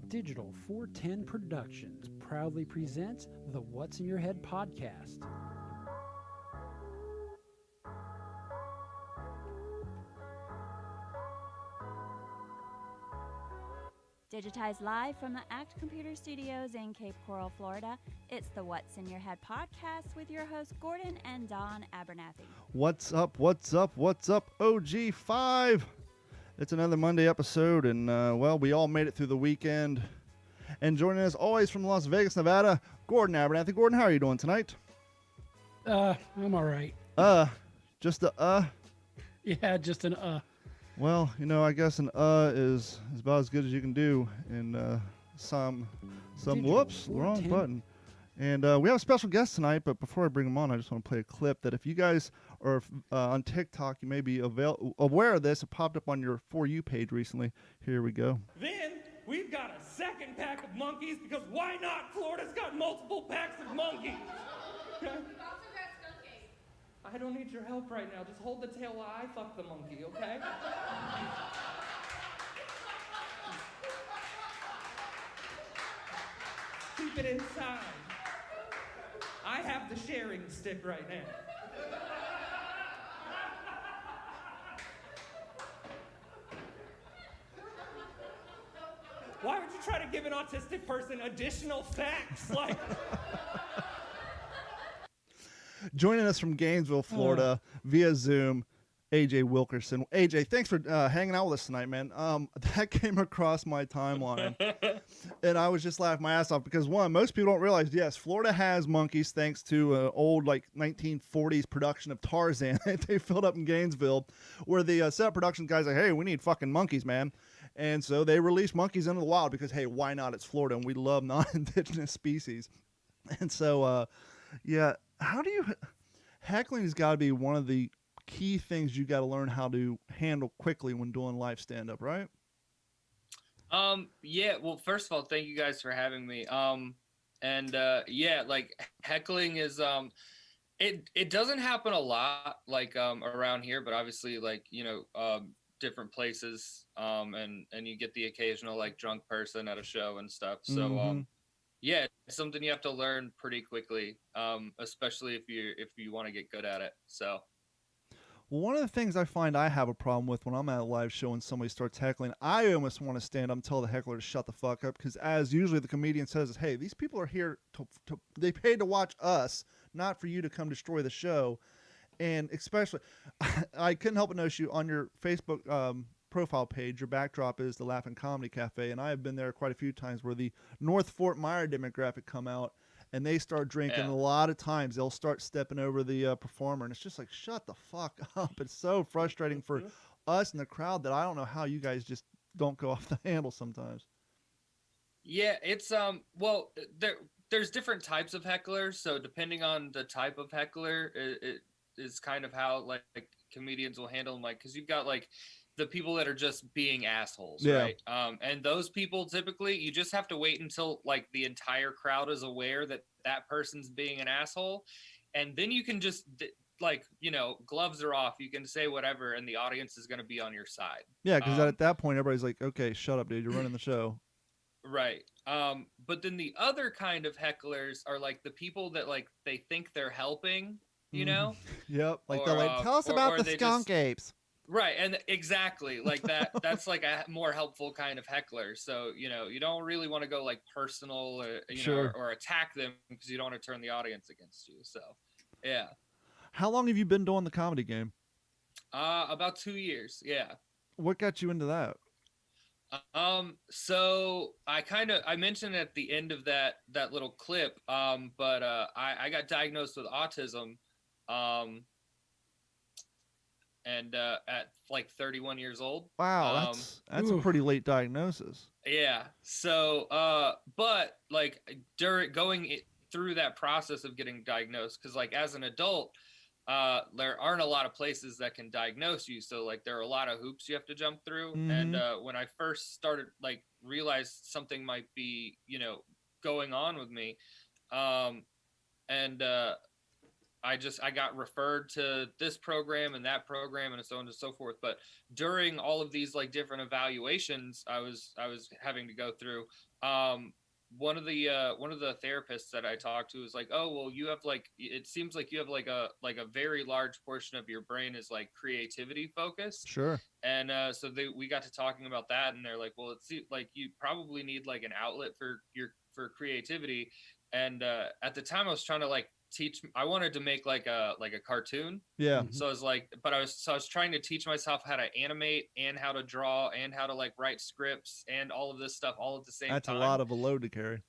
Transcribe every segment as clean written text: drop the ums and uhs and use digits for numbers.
Digital 410 Productions proudly presents the What's in Your Head podcast. Digitized live from the ACT Computer Studios in Cape Coral, Florida, it's the What's in Your Head podcast with your hosts Gordon and Don Abernathy. What's up, OG5? It's another Monday episode, and, we all made it through the weekend. And joining us always from Las Vegas, Nevada, Gordon Abernathy. Gordon, how are you doing tonight? I'm all right. Just a Yeah, just an Well, I guess an is about as good as you can do in some whoops, wrong button. And we have a special guest tonight, but before I bring him on, I just want to play a clip that if you guys are on TikTok, you may be aware of this. It popped up on your For You page recently. Here we go. Then we've got a second pack of monkeys because why not? Florida's got multiple packs of monkeys. Okay? I don't need your help right now. Just hold the tail while I fuck the monkey, okay? Keep it inside. I have the sharing stick right now. Why would you try to give an autistic person additional facts? Joining us from Gainesville, Florida, via Zoom, AJ Wilkerson. AJ, thanks for hanging out with us tonight, man. That came across my timeline, and I was just laughing my ass off because, one, most people don't realize, yes, Florida has monkeys thanks to an old, 1940s production of Tarzan that they filled up in Gainesville, where the set production guys are like, hey, we need fucking monkeys, man. And so they released monkeys into the wild because, hey, why not? It's Florida, and we love non-indigenous species. And so, heckling has got to be one of the key things you got to learn how to handle quickly when doing live stand-up, right? Well, first of all, thank you guys for having me. Heckling is, it doesn't happen a lot, around here, but obviously, different places, and you get the occasional, drunk person at a show and stuff. So, it's something you have to learn pretty quickly, especially if you want to get good at it. So, well, one of the things I find I have a problem with when I'm at a live show and somebody starts heckling, I almost want to stand up and tell the heckler to shut the fuck up, because as usually the comedian says, is, hey, these people are here they paid to watch us, not for you to come destroy the show. And especially, I couldn't help but notice you on your Facebook profile page, your backdrop is the Laughing Comedy Cafe, and I have been there quite a few times where the North Fort Myer demographic come out and they start drinking. A lot of times they'll start stepping over the performer, and it's just like, shut the fuck up. It's so frustrating for us in the crowd that I don't know how you guys just don't go off the handle sometimes. Yeah, it's there's different types of hecklers, so depending on the type of heckler, it is kind of how comedians will handle them, because you've got the people that are just being assholes, right? And those people, typically you just have to wait until the entire crowd is aware that that person's being an asshole, and then you can just gloves are off, you can say whatever and the audience is going to be on your side. Yeah, because at that point everybody's like, okay, shut up, dude, you're running the show. Right. But then the other kind of hecklers are the people that they think they're helping, you know? Yep. They're tell us about the skunk apes. Right. And exactly that's a more helpful kind of heckler. So, you don't really want to go personal or attack them, because you don't want to turn the audience against you. So, yeah. How long have you been doing the comedy game? About 2 years. Yeah. What got you into that? So I mentioned at the end of that little clip, but I got diagnosed with autism, and at 31 years old. Wow, that's a pretty late diagnosis. Yeah. So, but during through that process of getting diagnosed, because as an adult, there aren't a lot of places that can diagnose you. So there are a lot of hoops you have to jump through. Mm-hmm. And when I first started, realized something might be, going on with me. I got referred to this program and that program and so on and so forth. But during all of these like different evaluations I was having to go through, one of the therapists that I talked to was like, oh, well, you have like, it seems like you have like a very large portion of your brain is like creativity focused. Sure. And so we got to talking about that, and they're like, well, it's like you probably need like an outlet for creativity. And at the time I was trying to like I wanted to make like a cartoon. Yeah. So I was like, I was trying to teach myself how to animate and how to draw and how to like write scripts and all of this stuff all at the same time. That's a lot of a load to carry.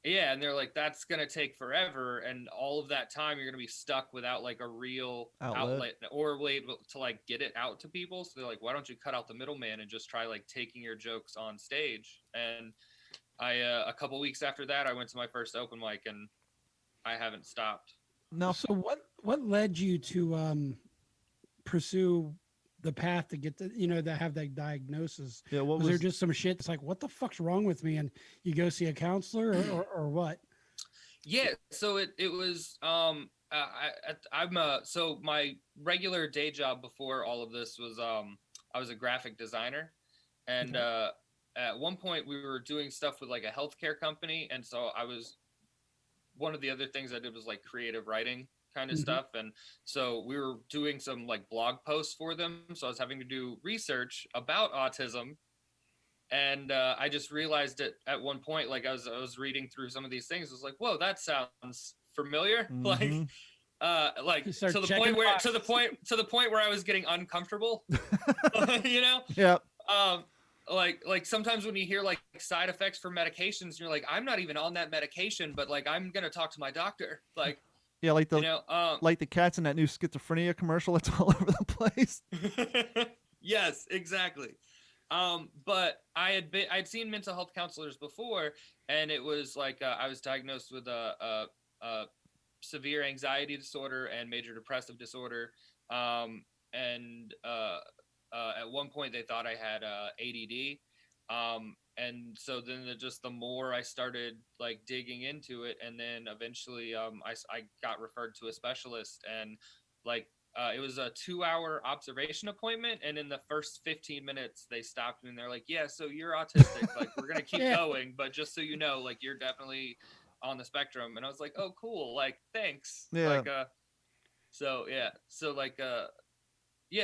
Yeah, and they're like, that's gonna take forever, and all of that time you're gonna be stuck without like a real outlet or way to like get it out to people. So they're like, why don't you cut out the middleman and just try like taking your jokes on stage? And I a couple weeks after that, I went to my first open mic, and I haven't stopped. No. So what led you to pursue the path to get to have that diagnosis? Yeah. Was there just some shit that's like, what the fuck's wrong with me? And you go see a counselor or what? Yeah. So it was so my regular day job before all of this was I was a graphic designer, and at one point we were doing stuff with like a healthcare company, and so one of the other things I did was like creative writing kind of stuff. And so we were doing some like blog posts for them. So I was having to do research about autism. And I just realized it at one point, like I was reading through some of these things. I was like, whoa, that sounds familiar. Like to the point where I was getting uncomfortable, Yeah. Like sometimes when you hear like side effects for medications, you're like, I'm not even on that medication, but like I'm gonna talk to my doctor. Like, yeah, like like the cats in that new schizophrenia commercial that's all over the place. Yes, exactly. But I'd seen mental health counselors before, and it was like I was diagnosed with a severe anxiety disorder and major depressive disorder, and at one point they thought I had ADD, and so then the more I started like digging into it, and then eventually I got referred to a specialist, and like it was a 2-hour observation appointment, and in the first 15 minutes they stopped me and they're like, yeah, so you're autistic, like we're gonna keep going, but just so you know, like you're definitely on the spectrum. And I was like, oh cool, like thanks. Yeah.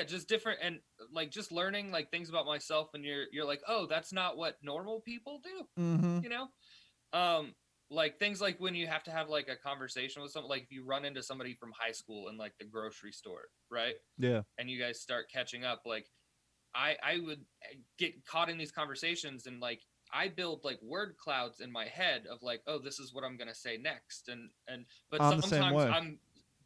Just different, and like just learning like things about myself, and you're like, oh, that's not what normal people do. Like things like when you have to have like a conversation with someone, like if you run into somebody from high school in like the grocery store, right? Yeah. And you guys start catching up, like I would get caught in these conversations, and like I build like word clouds in my head of like, oh, this is what I'm gonna say next,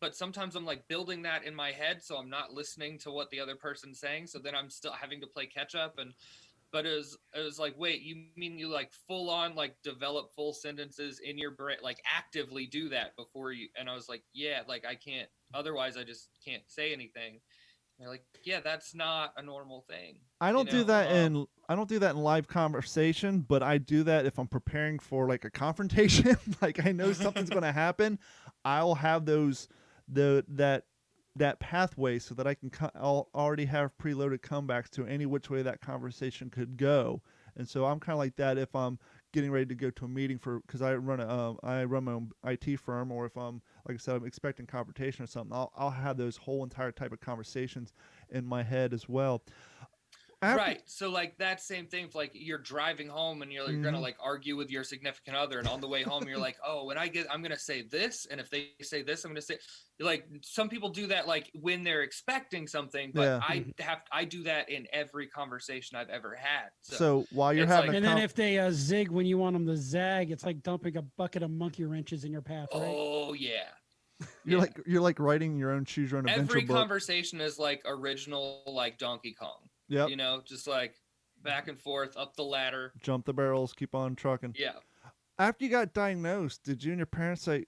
but sometimes I'm like building that in my head, so I'm not listening to what the other person's saying, so then I'm still having to play catch up. But it was like, wait, you mean you like full on like develop full sentences in your brain, like actively do that before you? And I was like, yeah, like I can't, otherwise I just can't say anything. And they're like, yeah, that's not a normal thing. I don't do that in live conversation, but I do that if I'm preparing for like a confrontation. Like I know something's going to happen. I'll have that pathway so that I can I'll already have preloaded comebacks to any which way that conversation could go. And so I'm kind of like that if I'm getting ready to go to a meeting because I run my own IT firm, or if I'm, like I said, I'm expecting confrontation or something, I'll have those whole entire type of conversations in my head as well. Right. So like that same thing, like you're driving home and you're going to like argue with your significant other, and on the way home you're like, oh, when I'm going to say this, and if they say this, I'm going to say, like, some people do that like when they're expecting something, but I do that in every conversation I've ever had. So while you're having and then if they zig when you want them to zag, it's like dumping a bucket of monkey wrenches in your path, right? Oh yeah. You're like writing your own choose your own adventure every book. Conversation is like original, like Donkey Kong. Yep. Just like back and forth up the ladder. Jump the barrels, keep on trucking. Yeah. After you got diagnosed, did you and your parents say,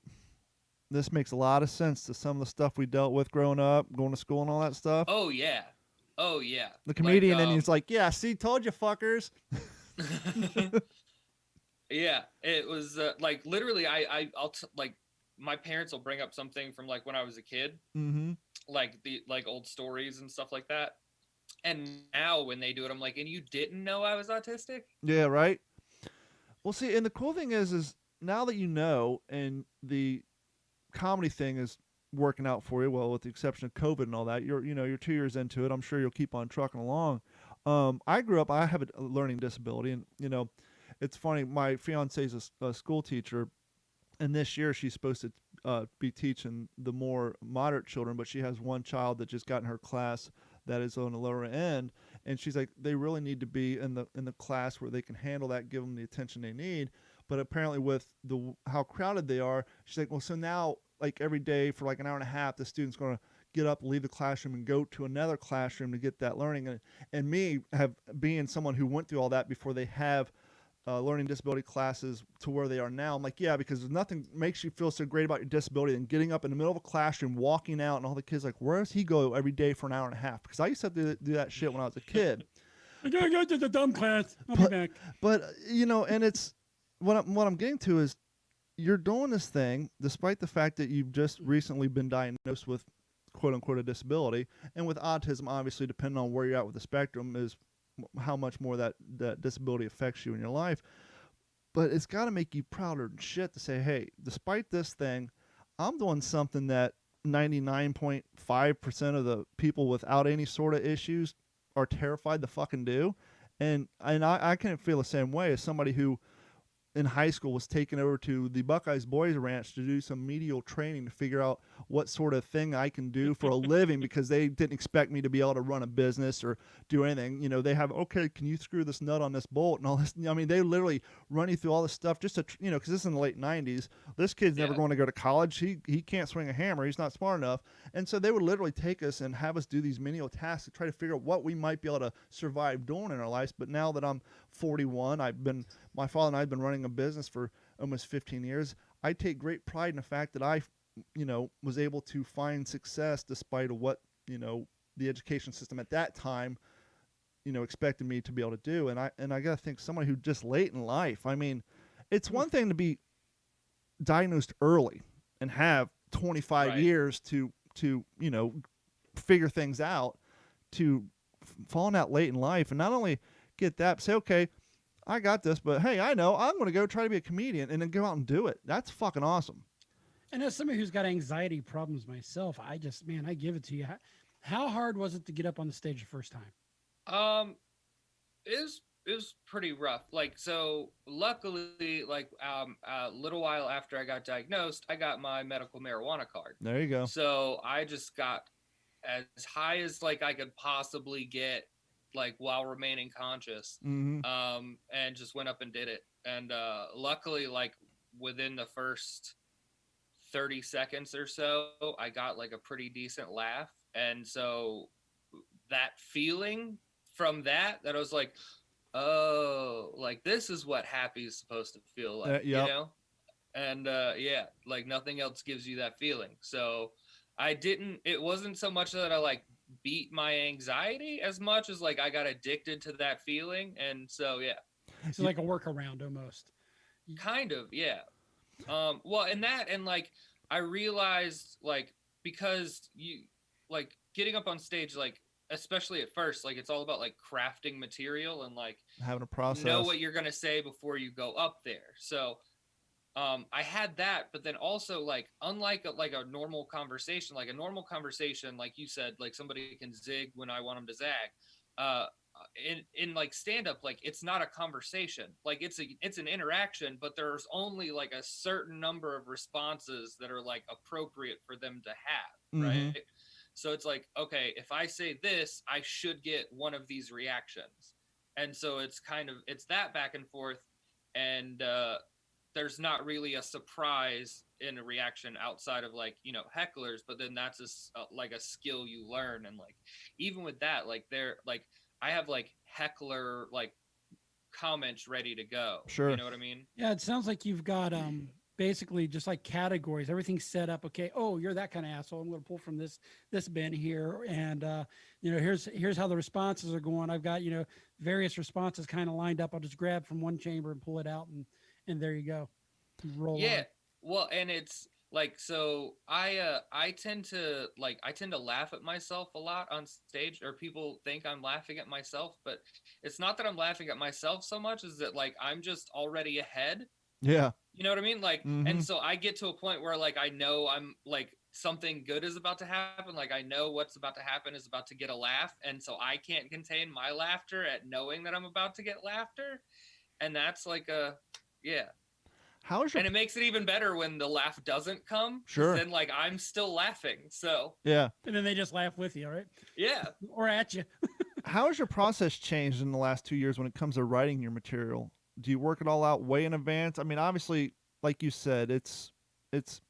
this makes a lot of sense to some of the stuff we dealt with growing up, going to school and all that stuff? Oh, yeah. Oh, yeah. The comedian, and he's like, yeah, see, told you, fuckers. Yeah. It was like literally, I'll like my parents will bring up something from like when I was a kid, Mm-hmm. like old stories and stuff like that. And now when they do it, I'm like, and you didn't know I was autistic? Yeah, right. Well, see, and the cool thing is now that you know, and the comedy thing is working out for you, well, with the exception of COVID and all that, you're 2 years into it. I'm sure you'll keep on trucking along. I grew up. I have a learning disability, and it's funny. My fiance's a school teacher, and this year she's supposed to be teaching the more moderate children, but she has one child that just got in her class that is on the lower end, and she's like, they really need to be in the class where they can handle that, give them the attention they need. But apparently with how crowded they are, she's like, well, so now like every day for like an hour and a half, the student's going to get up, leave the classroom, and go to another classroom to get that learning. And me being someone who went through all that before they have learning disability classes to where they are now. I'm like, yeah, because nothing makes you feel so great about your disability than getting up in the middle of a classroom, walking out, and all the kids like, where does he go every day for an hour and a half? Because I used to have to do that shit when I was a kid. I gotta go to the dumb class. I'll be back. But and it's what I'm getting to is you're doing this thing despite the fact that you've just recently been diagnosed with quote unquote a disability, and with autism, obviously, depending on where you're at with the spectrum, is how much more that disability affects you in your life. But it's got to make you prouder than shit to say, hey, despite this thing, I'm doing something that 99.5% of the people without any sort of issues are terrified to fucking do. And I can feel the same way as somebody who in high school was taken over to the Buckeyes Boys Ranch to do some medial training to figure out what sort of thing I can do for a living, because they didn't expect me to be able to run a business or do anything. They have, okay, can you screw this nut on this bolt and all this? I mean, they literally run you through all this stuff just to, because this is in the late 90s. This kid's never going to go to college. He can't swing a hammer. He's not smart enough. And so they would literally take us and have us do these menial tasks to try to figure out what we might be able to survive doing in our lives. But now that I'm 41, my father and I have been running a business for almost 15 years. I take great pride in the fact that I, was able to find success despite of what, the education system at that time, expected me to be able to do. And I got to think somebody who just late in life, I mean, it's one thing to be diagnosed early and have 25 years to, figure things out, to falling out late in life and not only get that, but say, okay, I got this, but hey, I know I'm going to go try to be a comedian and then go out and do it. That's fucking awesome. And as somebody who's got anxiety problems myself, I give it to you. How hard was it to get up on the stage the first time? It was pretty rough. Like, so luckily, like, a little while after I got diagnosed, I got my medical marijuana card. There you go. So I just got as high as like I could possibly get, like, while remaining conscious, and just went up and did it. And luckily, like, within the first 30 seconds or so, I got like a pretty decent laugh. And so that feeling from that I was like, oh, like, this is what happy is supposed to feel like, and like nothing else gives you that feeling. So it wasn't so much that I like beat my anxiety as much as like I got addicted to that feeling. And so it's like a workaround almost, kind of. Well, and like I realized, like, because you like getting up on stage, like, especially at first, like, it's all about like crafting material and like having a process, know what you're gonna say before you go up there. So I had that, but then also, like, unlike a normal conversation, like you said, like somebody can zig when I want them to zag. In like stand up, like, it's not a conversation, like it's an interaction, but there's only like a certain number of responses that are like appropriate for them to have, right? So it's like, okay, if I say this, I should get one of these reactions. And so it's that back and forth, and there's not really a surprise in a reaction outside of like, hecklers, but then that's like a skill you learn. And like, even with that, like I have like heckler, like, comments ready to go. Sure. You know what I mean? Yeah. It sounds like you've got, basically just like categories, everything's set up. Okay. Oh, you're that kind of asshole. I'm going to pull from this bin here. And, here's how the responses are going. I've got, various responses kind of lined up. I'll just grab from one chamber and pull it out, and there you go. You roll on. Well, and it's like, so I tend to laugh at myself a lot on stage, or people think I'm laughing at myself, but it's not that I'm laughing at myself so much as that like I'm just already ahead. Yeah. You know what I mean? Like, Mm-hmm. and so I get to a point where like I know I'm like something good is about to happen. Like I know what's about to happen is about to get a laugh, and so I can't contain my laughter at knowing that I'm about to get laughter, and that's like yeah. How's your And it makes it even better when the laugh doesn't come. 'Cause Sure. then like I'm still laughing. So yeah? And then they just laugh with you, right? yeah. Or at you. How has your process changed in the last 2 years when it comes to writing your material? Do you work it all out way in advance? I mean, obviously, like you said, it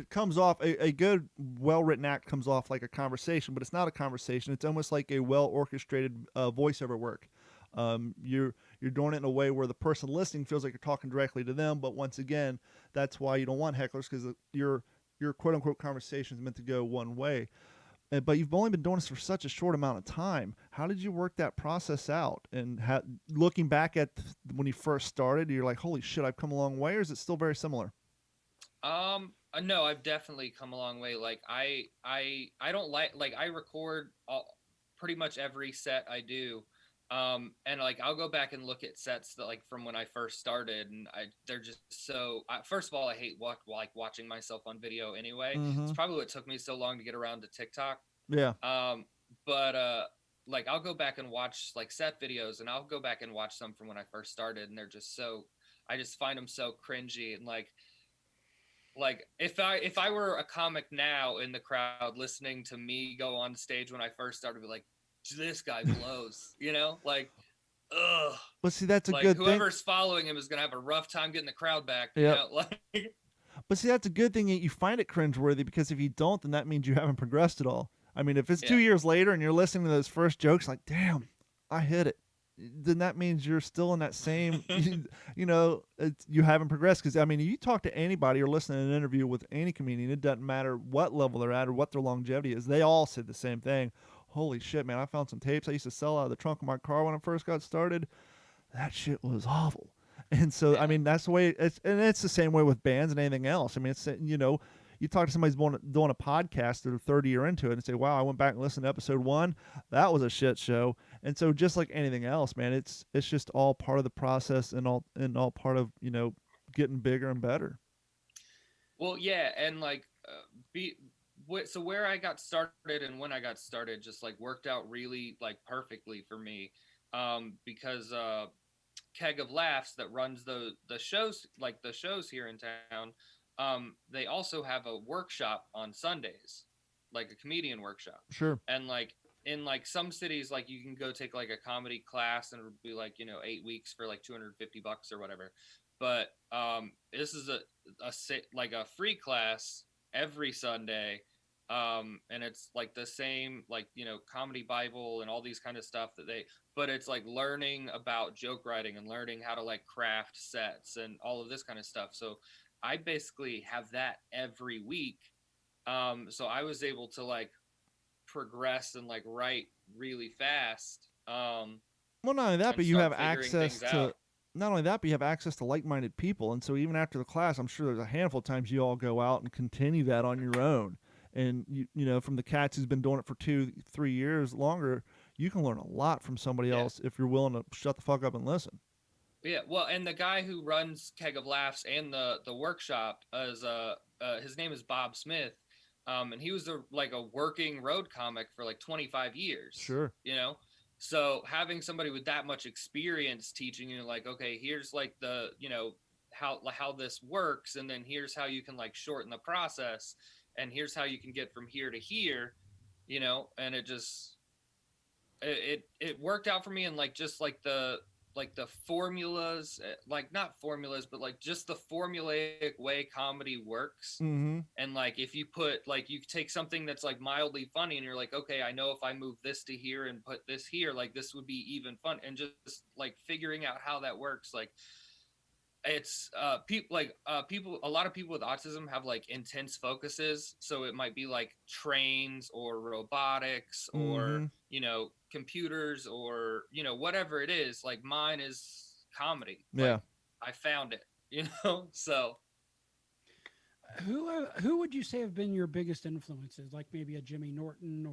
comes off a good, well-written act comes off like a conversation, but it's not a conversation. It's almost like a well-orchestrated voiceover work. You're doing it in a way where the person listening feels like you're talking directly to them. But once again, that's why you don't want hecklers, because your quote unquote conversation is meant to go one way. But you've only been doing this for such a short amount of time. How did you work that process out? And looking back at when you first started, you're like, holy shit, I've come a long way, or is it still very similar? No, I've definitely come a long way. Like I don't like I record pretty much every set I do. And like I'll go back and look at sets that like from when I first started, and they're just so. First of all, I hate watching myself on video anyway. Mm-hmm. It's probably what took me so long to get around to TikTok. Yeah. But like I'll go back and watch like set videos, and I'll go back and watch some from when I first started, and they're just so. I just find them so cringy, and like if I were a comic now in the crowd listening to me go on stage when I first started, I'd be like, this guy blows, you know, like, ugh. But see, that's a like, good thing. whoever's following him is gonna have a rough time getting the crowd back. Yep. You know? Like, But see, that's a good thing that you find it cringeworthy, because if you don't, then that means you haven't progressed at all. I mean, if it's 2 years later and you're listening to those first jokes, like, damn, I hit it, then that means you're still in that same, you know, you haven't progressed. Because, I mean, if you talk to anybody or listen to an interview with any comedian, it doesn't matter what level they're at or what their longevity is, they all said the same thing. Holy shit, man, I found some tapes I used to sell out of the trunk of my car when I first got started. That shit was awful. And so, I mean, that's the way it's the same way with bands and anything else. I mean, it's, you know, you talk to somebody who's doing a podcast, they're 30 year into it, and say, wow, I went back and listened to episode 1. That was a shit show. And so just like anything else, man, it's just all part of the process and all part of, you know, getting bigger and better. well, yeah. And like, so where I got started and when I got started just like worked out really like perfectly for me. Because, Keg of Laughs that runs the shows, like the shows here in town, they also have a workshop on Sundays, like a comedian workshop. Sure. And like in like some cities, like you can go take like a comedy class and it'll be like, you know, 8 weeks for like $250 or whatever. But this is a free class every Sunday. And it's like the same, like, you know, comedy Bible and all these kind of stuff but it's like learning about joke writing and learning how to like craft sets and all of this kind of stuff. So I basically have that every week. So I was able to like progress and like write really fast. Well, not only that, but you have access to, not only that, but you have access to like-minded people. And so even after the class, I'm sure there's a handful of times you all go out and continue that on your own. And you know, from the cats who's been doing it for 2-3 years longer, you can learn a lot from somebody else if you're willing to shut the fuck up and listen. Yeah, well, and the guy who runs Keg of Laughs and the workshop is his name is Bob Smith, and he was a working road comic for like 25 years. Sure. You know, so having somebody with that much experience teaching you, like, okay, here's like the, you know, how this works, and then here's how you can like shorten the process, and here's how you can get from here to here, you know, and it just it worked out for me. And like just like the formulas, like not formulas, but like just the formulaic way comedy works. Mm-hmm. And like if you put like you take something that's like mildly funny and you're like, okay, I know if I move this to here and put this here, like this would be even fun. And just like figuring out how that works, like it's people a lot of people with autism have like intense focuses, so it might be like trains or robotics or you know, computers or, you know, whatever it is. Like mine is comedy. Yeah. Like, I found it, you know. So Who would you say have been your biggest influences? Like maybe a Jimmy Norton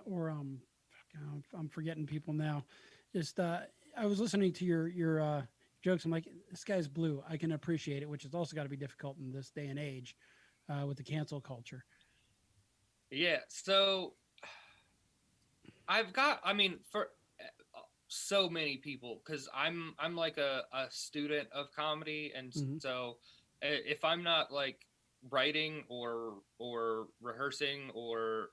or I'm forgetting people now. Just I was listening to your jokes. I'm like, this guy's blue. I can appreciate it, which has also got to be difficult in this day and age with the cancel culture. Yeah. So I've got, I mean, for so many people, because I'm like a student of comedy, and so if I'm not like writing or rehearsing or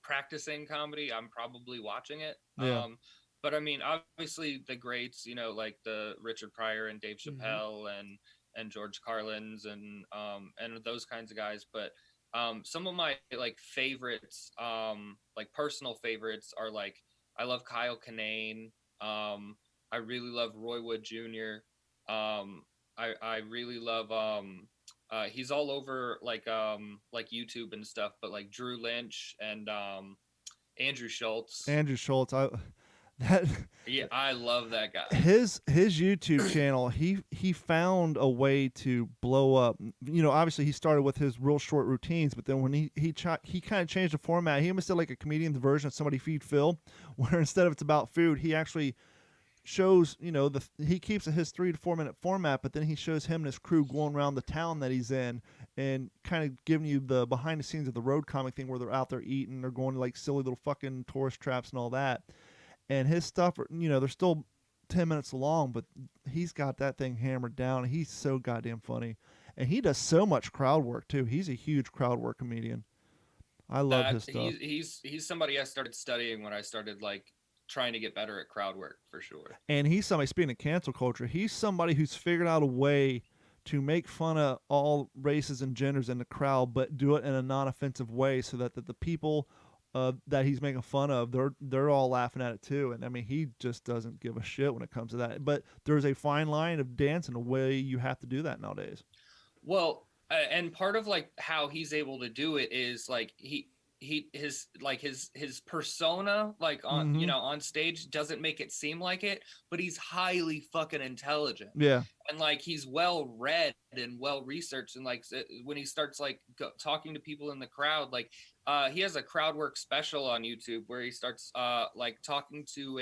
practicing comedy, I'm probably watching it. Yeah. But I mean, obviously the greats, you know, like the Richard Pryor and Dave Chappelle and George Carlin's and those kinds of guys. But some of my like favorites, like personal favorites, are like I love Kyle Kinane. I really love Roy Wood Jr. I really love he's all over like YouTube and stuff, but like Drew Lynch and Andrew Schultz. Yeah, I love that guy. His YouTube channel, he found a way to blow up. You know, obviously he started with his real short routines, but then when he kind of changed the format. He almost did like a comedian's version of Somebody Feed Phil, where instead of it's about food, he actually shows, you know, he keeps his 3 to 4 minute format, but then he shows him and his crew going around the town that he's in and kind of giving you the behind the scenes of the road comic thing where they're out there eating, they're going to like silly little fucking tourist traps and all that. And his stuff, you know, they're still 10 minutes long, but he's got that thing hammered down. He's so goddamn funny. And he does so much crowd work, too. He's a huge crowd work comedian. I love his stuff. He's somebody I started studying when I started, like, trying to get better at crowd work, for sure. And he's somebody, speaking of cancel culture, he's somebody who's figured out a way to make fun of all races and genders in the crowd, but do it in a non-offensive way so that the people that he's making fun of, they're all laughing at it too. And I mean, he just doesn't give a shit when it comes to that. But there's a fine line of dancing, a way you have to do that nowadays. Well, and part of like how he's able to do it is like his persona, like on you know, on stage doesn't make it seem like it, but he's highly fucking intelligent. Yeah. And like he's well read and well researched, and like when he starts like talking to people in the crowd, like he has a crowd work special on YouTube where he starts like talking to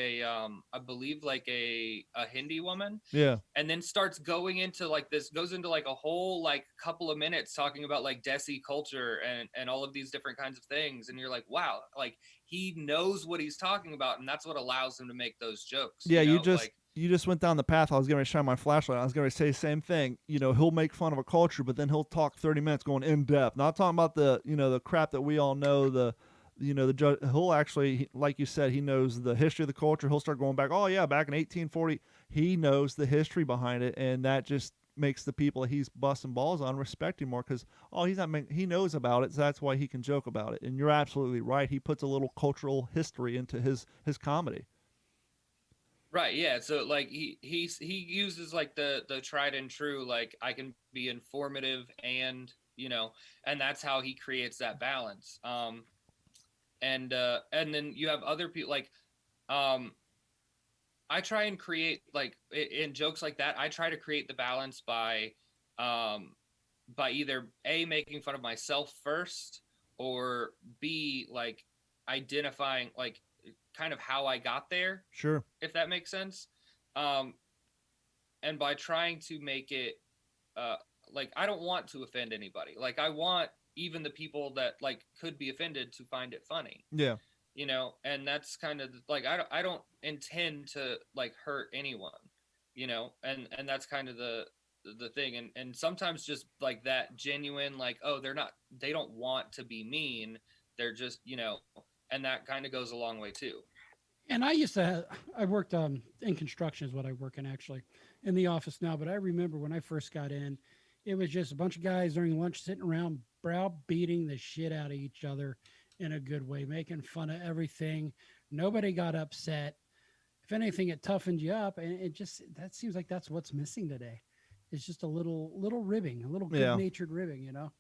I believe like a Hindi woman. Yeah. And then starts going into like goes into like a whole like couple of minutes talking about like Desi culture and all of these different kinds of things. And you're like, wow, like he knows what he's talking about, and that's what allows him to make those jokes. Yeah, you know? you just went down the path I was going to shine my flashlight. I was going to say the same thing. You know, he'll make fun of a culture, but then he'll talk 30 minutes going in depth. Not talking about the, you know, the crap that we all know, he'll actually, like you said, he knows the history of the culture. He'll start going back, oh yeah, back in 1840, he knows the history behind it, and that just makes the people that he's busting balls on respect him more because, he knows about it, so that's why he can joke about it. And you're absolutely right. He puts a little cultural history into his comedy. Right, yeah. So like he uses like the tried and true, like I can be informative and, you know, and that's how he creates that balance. And then you have other people like I try and create like in jokes like that, I try to create the balance by either A, making fun of myself first, or B, like identifying like kind of how I got there. Sure. If that makes sense. And by trying to make it like I don't want to offend anybody. Like I want even the people that like could be offended to find it funny. Yeah. You know, and that's kind of like I don't intend to like hurt anyone, you know, and that's kind of the thing. And sometimes just like that genuine, like, oh, they don't want to be mean. They're just, you know, and that kind of goes a long way too. And I worked in construction is what I work in, actually, in the office now. But I remember when I first got in, it was just a bunch of guys during lunch sitting around browbeating the shit out of each other in a good way, making fun of everything. Nobody got upset. If anything, it toughened you up. And that seems like that's what's missing today. It's just a little ribbing, a little good-natured ribbing, you know?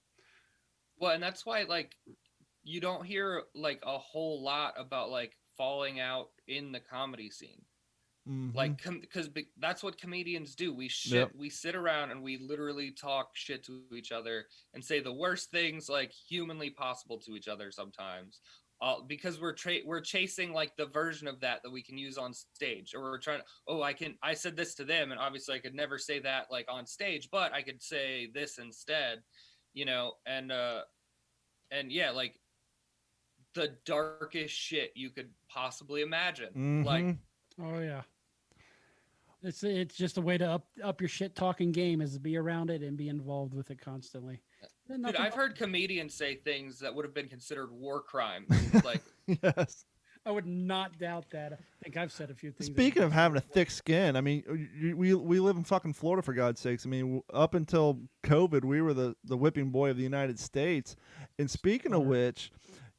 Well, and that's why, like, you don't hear like a whole lot about like falling out in the comedy scene. Like, because that's what comedians do. We sit around and we literally talk shit to each other and say the worst things like humanly possible to each other sometimes. Because we're chasing like the version of that we can use on stage, or we're trying to, I said this to them, and obviously I could never say that like on stage, but I could say this instead, and yeah, like the darkest shit you could possibly imagine. Like, oh yeah. It's just a way to up your shit talking game, is to be around it and be involved with it constantly. Dude, I've heard comedians say things that would have been considered war crimes. Like, yes. I would not doubt that. I think I've said a few things. Speaking of having a thick skin, I mean, we live in fucking Florida, for God's sakes. I mean, up until COVID, we were the whipping boy of the United States. And speaking of which,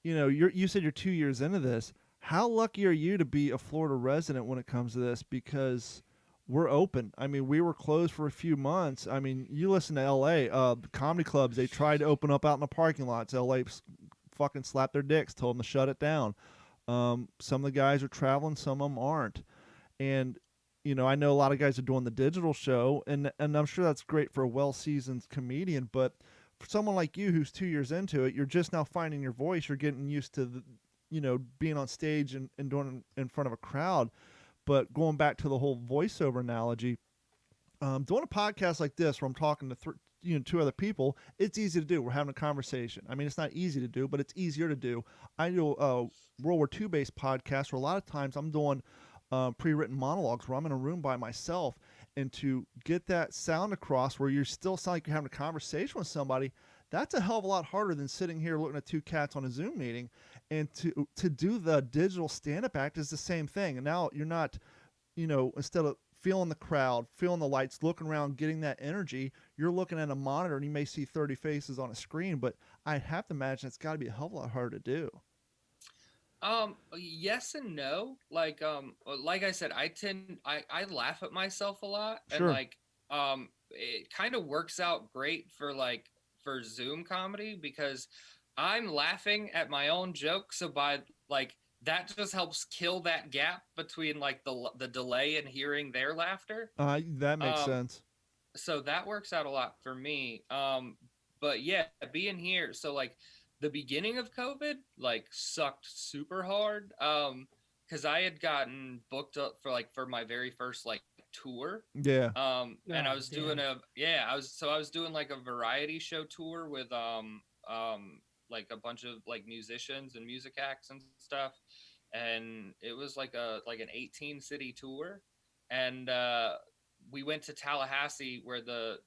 you said you're 2 years into this. How lucky are you to be a Florida resident when it comes to this? Because we're open. I mean, we were closed for a few months. I mean, you listen to L.A. The comedy clubs, they tried to open up out in the parking lots. L.A. fucking slapped their dicks, told them to shut it down. Some of the guys are traveling, some of them aren't. And, I know a lot of guys are doing the digital show, and I'm sure that's great for a well-seasoned comedian. But for someone like you who's 2 years into it, you're just now finding your voice. You're getting used to, being on stage and doing it in front of a crowd. But going back to the whole voiceover analogy, doing a podcast like this where I'm talking to two other people, it's easy to do. We're having a conversation. I mean, it's not easy to do, but it's easier to do. I do World War II based podcasts where a lot of times I'm doing pre-written monologues where I'm in a room by myself, and to get that sound across where you still sound like you're having a conversation with somebody, that's a hell of a lot harder than sitting here looking at two cats on a Zoom meeting. And to do the digital stand-up act is the same thing. And now you're not, instead of feeling the crowd, feeling the lights, looking around, getting that energy, you're looking at a monitor and you may see 30 faces on a screen. But I have to imagine it's got to be a hell of a lot harder to do. Yes and no. Like I said, I laugh at myself a lot. Sure. And like, it kind of works out great for Zoom comedy because I'm laughing at my own jokes. So by like, that just helps kill that gap between like the delay in hearing their laughter. That makes sense. So that works out a lot for me. But yeah, being here. So like the beginning of COVID like sucked super hard. Cause I had gotten booked up for my very first like tour. Yeah. And I was doing I was doing like a variety show tour with like a bunch of like musicians and music acts and stuff, and it was like an 18 city tour, and we went to Tallahassee where the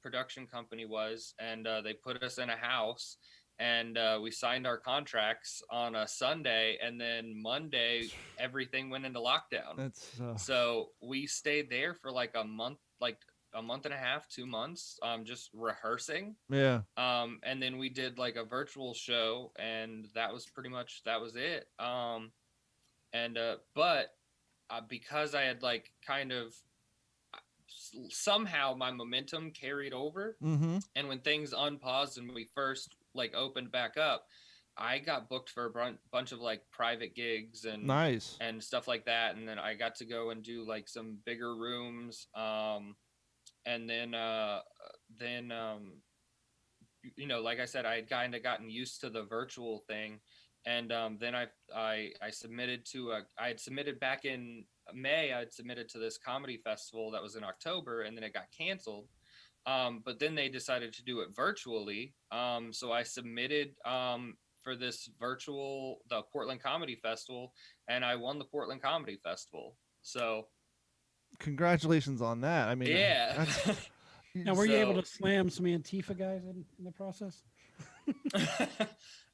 production company was, and they put us in a house, and we signed our contracts on a Sunday, and then Monday everything went into lockdown. So we stayed there for like a month and a half, 2 months, just rehearsing. Yeah. And then we did like a virtual show, and that was it. But because I had like kind of somehow my momentum carried over, and when things unpaused and we first like opened back up, I got booked for a bunch of like private gigs and nice and stuff like that, and then I got to go and do like some bigger rooms. And then like I said, I had kind of gotten used to the virtual thing, and then I submitted I had submitted back in May. I had submitted to this comedy festival that was in October, and then it got canceled. But then they decided to do it virtually. So I submitted for this the Portland Comedy Festival, and I won the Portland Comedy Festival. So congratulations on that. I mean, yeah. Now, were you able to slam some Antifa guys in the process?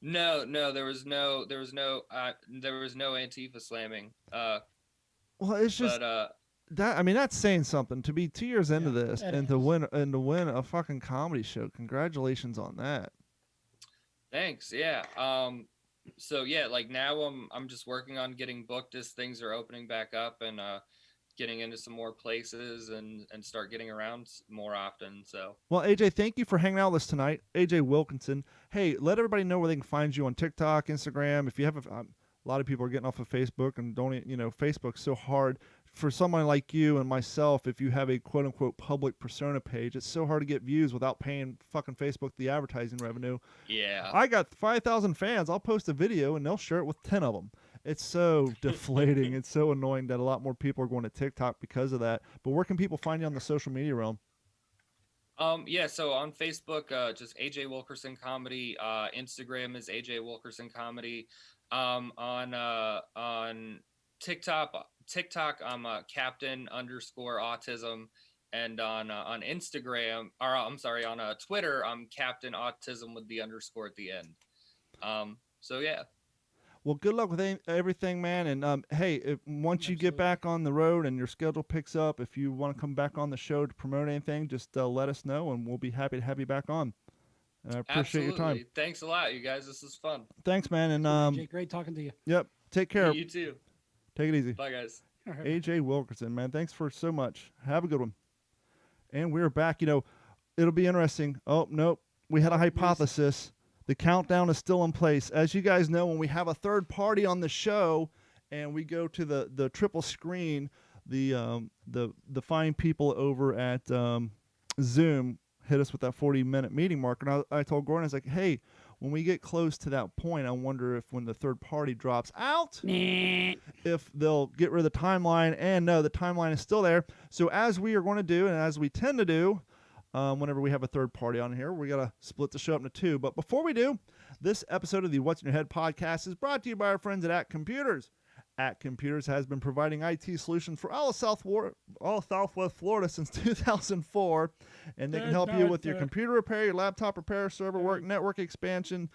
No, there was no Antifa slamming. Well, it's just that. I mean, that's saying something. To be 2 years into this and to win a fucking comedy show. Congratulations on that. Thanks. Yeah. So yeah, like now I'm just working on getting booked as things are opening back up, and getting into some more places and start getting around more often. So, well, AJ, thank you for hanging out with us tonight. AJ Wilkerson. Hey, let everybody know where they can find you on TikTok, Instagram. If you have a lot of people are getting off of Facebook and don't, Facebook's so hard. for someone like you and myself, if you have a quote unquote public persona page, it's so hard to get views without paying fucking Facebook the advertising revenue. Yeah. I got 5,000 fans. I'll post a video and they'll share it with 10 of them. It's so deflating. It's so annoying that a lot more people are going to TikTok because of that. But where can people find you on the social media realm? Yeah, so on Facebook, just AJ Wilkerson Comedy. Instagram is AJ Wilkerson Comedy. On TikTok, I'm Captain_Autism, and on Instagram, or I'm sorry, on Twitter, I'm Captain Autism with the underscore at the end. So yeah. Well, good luck with everything, man. And hey, once you get back on the road and your schedule picks up, if you want to come back on the show to promote anything, just let us know, and we'll be happy to have you back on. And I appreciate your time. Thanks a lot, you guys. This is fun. Thanks, man. And Jake, great talking to you. Yep. Take care. You too. Take it easy. Bye, guys. All right. AJ Wilkerson, man. Thanks for so much. Have a good one. And we're back. You know, it'll be interesting. Oh, nope. We had a hypothesis. The countdown is still in place. As you guys know, when we have a third party on the show and we go to the triple screen, the fine people over at Zoom hit us with that 40-minute meeting mark. And I told Gordon, I was like, hey, when we get close to that point, I wonder if when the third party drops out, if they'll get rid of the timeline. And no, the timeline is still there. So as we are going to do, and as we tend to do, whenever we have a third party on here, we got to split the show up into two. But before we do, this episode of the What's in Your Head podcast is brought to you by our friends at Computers. At Computers has been providing IT solutions for all of Southwest Florida since 2004, and they can help you with your computer repair, your laptop repair, server work, network expansion,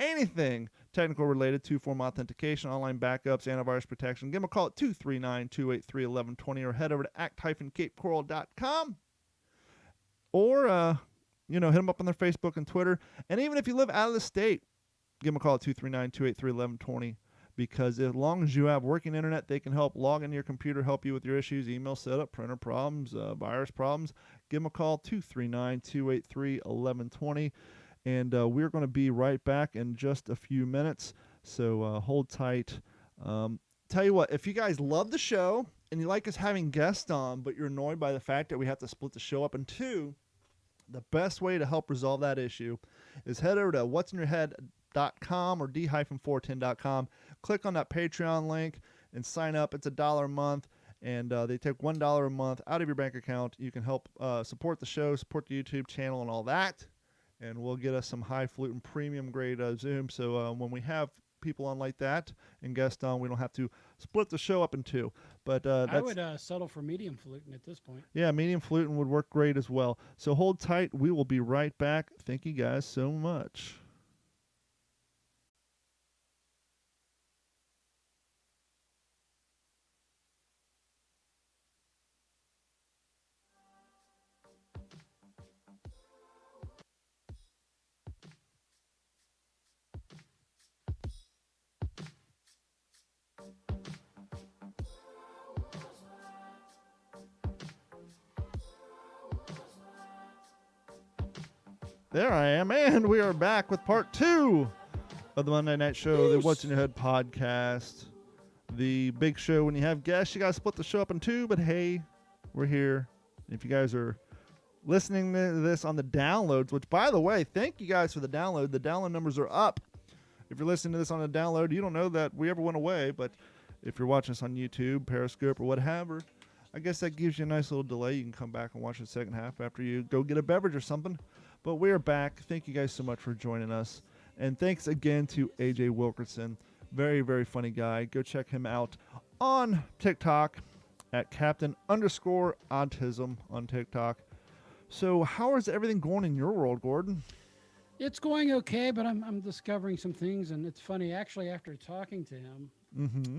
anything technical related to form authentication, online backups, antivirus protection. Give them a call at 239-283-1120 or head over to act-capecoral.com. Or, hit them up on their Facebook and Twitter. And even if you live out of the state, give them a call at 239-283-1120. Because as long as you have working internet, they can help log into your computer, help you with your issues, email setup, printer problems, virus problems. Give them a call, 239-283-1120. And we're going to be right back in just a few minutes. So hold tight. Tell you what, if you guys love the show and you like us having guests on, but you're annoyed by the fact that we have to split the show up in two, the best way to help resolve that issue is head over to what'sinyourhead.com or d-410.com. Click on that Patreon link and sign up. It's $1 a month, and they take $1 a month out of your bank account. You can help support the show, support the YouTube channel, and all that, and we'll get us some highfalutin premium grade Zoom. So when we have people on like that and guests on, we don't have to split the show up in two. But I would settle for medium falutin at this point. Yeah, medium falutin would work great as well. So hold tight. We will be right back. Thank you guys so much. There I am, and we are back with part 2 of the Monday Night Show, the What's in Your Head podcast. The big show when you have guests, you got to split the show up in two, but hey, we're here. If you guys are listening to this on the downloads, which, by the way, thank you guys for the download. The download numbers are up. If you're listening to this on the download, you don't know that we ever went away, but if you're watching us on YouTube, Periscope, or whatever, I guess that gives you a nice little delay. You can come back and watch the second half after you go get a beverage or something. But we're back. Thank you guys so much for joining us. And thanks again to AJ Wilkerson. Very, very funny guy. Go check him out on TikTok at Captain_Autism on TikTok. So how is everything going in your world, Gordon? It's going okay, but I'm discovering some things. And it's funny, actually, after talking to him,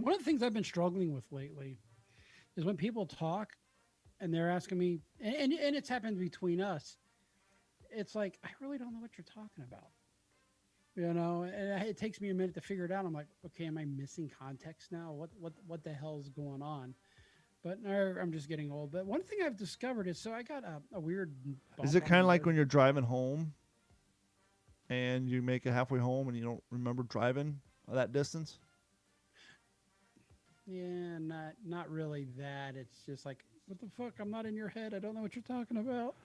one of the things I've been struggling with lately is when people talk and they're asking me, and it's happened between us, it's like, I really don't know what you're talking about. And it takes me a minute to figure it out. I'm like, okay, am I missing context now? What the hell's going on? But I'm just getting old. But one thing I've discovered is, so I got a weird bump. Is it kind of like when you're driving home and you make it halfway home and you don't remember driving that distance? Yeah, not really that. It's just like, what the fuck? I'm not in your head. I don't know what you're talking about.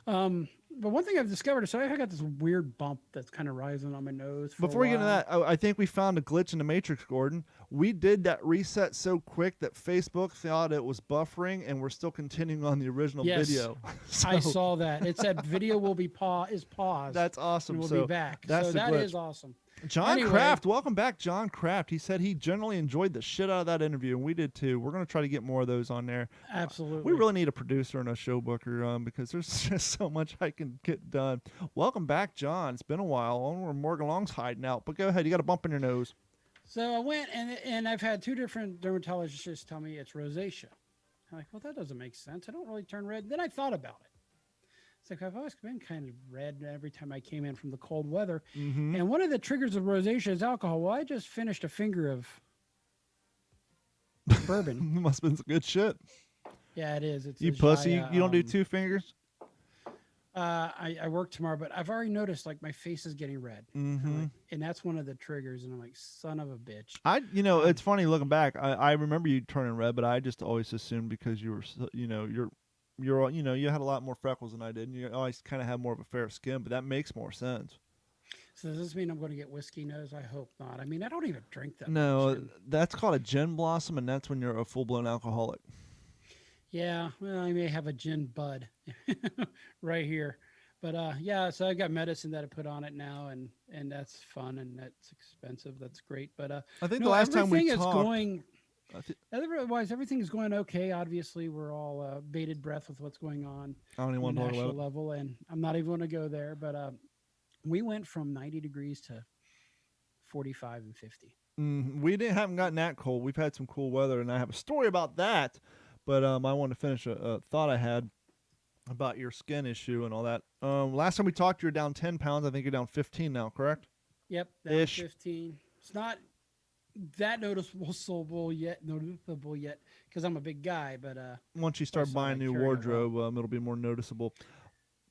But one thing I've discovered is I got this weird bump that's kind of rising on my nose. Before we get into that, I think we found a glitch in the matrix, Gordon. We did that reset so quick that Facebook thought it was buffering, and we're still continuing on the original video. I saw that. It said video will be paused. That's awesome. And we'll So be back. that's So the that glitch. is awesome. John Anyway. Kraft, welcome back, John Kraft. He said he generally enjoyed the shit out of that interview, and we did too. We're going to try to get more of those on there. Absolutely. We really need a producer and a show booker because there's just so much I can get done. Welcome back, John. It's been a while. I don't know where Morgan Long's hiding out, but go ahead. You got a bump in your nose. So I went and I've had 2 different dermatologists tell me it's rosacea. I'm like, well, that doesn't make sense. I don't really turn red. Then I thought about it. It's like I've always been kind of red every time I came in from the cold weather. Mm-hmm. And one of the triggers of rosacea is alcohol. Well, I just finished a finger of bourbon. Must have been some good shit. Yeah, it is. It's You a pussy. Jaya, You don't do 2 fingers? I work tomorrow, but I've already noticed like my face is getting red. Mm-hmm. And that's one of the triggers. And I'm like, son of a bitch. It's funny looking back. I remember you turning red, but I just always assumed because you were, you had a lot more freckles than I did, and you always kind of had more of a fair skin. But that makes more sense. So does this mean I'm going to get whiskey nose? I hope not. I mean, I don't even drink that No, much. And that's called a gin blossom, and that's when you're a full-blown alcoholic. yeah, well, I may have a gin bud right here. But yeah, so I got medicine that I put on it now, and that's fun and that's expensive. That's great. But I think the last time we everything is talked, going. Otherwise, everything is going okay. Obviously, we're all bated breath with what's going on I don't even on want the to talk national about it. level, and I'm not even going to go there. But we went from 90 degrees to 45 and 50. We haven't gotten that cold. We've had some cool weather, and I have a story about that. But I want to finish a thought I had about your skin issue and all that. Last time we talked, you were down 10 pounds. I think you're down 15 now, correct? Yep, that Ish. 15. It's not that noticeable yet because I'm a big guy, but Once you start also, buying I new carry a wardrobe, it'll be more noticeable.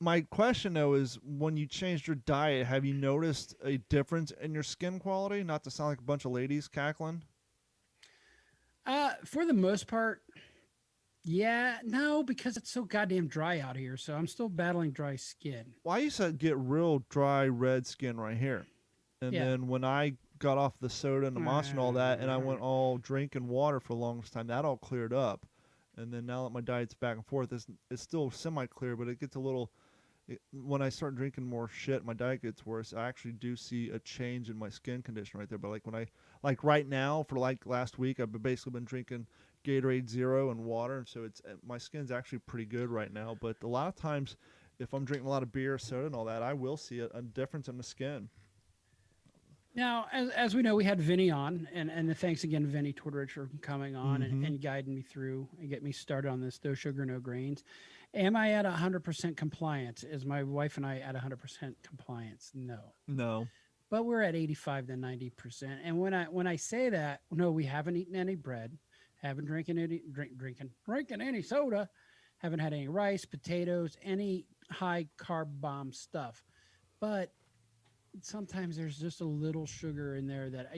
My question, though, is when you changed your diet, have you noticed a difference in your skin quality? Not to sound like a bunch of ladies cackling. for the most part, yeah, no, because it's so goddamn dry out here. So I'm still battling dry skin. Well, I used to get real dry red skin right here. And Yeah. then when I got off the soda and the monster and all that, and I went all drinking water for the longest time, that all cleared up. And then now that my diet's back and forth, it's still semi-clear, but it gets a little... when I start drinking more shit, my diet gets worse. I actually do see a change in my skin condition right there. But like right now, for like last week, I've basically been drinking Gatorade Zero and water, and so my skin's actually pretty good right now. But a lot of times, if I'm drinking a lot of beer, soda, and all that, I will see a difference in the skin. Now, as we know, we had Vinny on, and thanks again, Vinny Tortorich, for coming on and guiding me through and get me started on this no sugar, no grains. Am I at 100% compliance? Is my wife and I at 100% compliance? No. But we're at 85 to 90%. And when I say that, no, we haven't eaten any bread, haven't drinking any soda, haven't had any rice, potatoes, any high carb bomb stuff. But sometimes there's just a little sugar in there that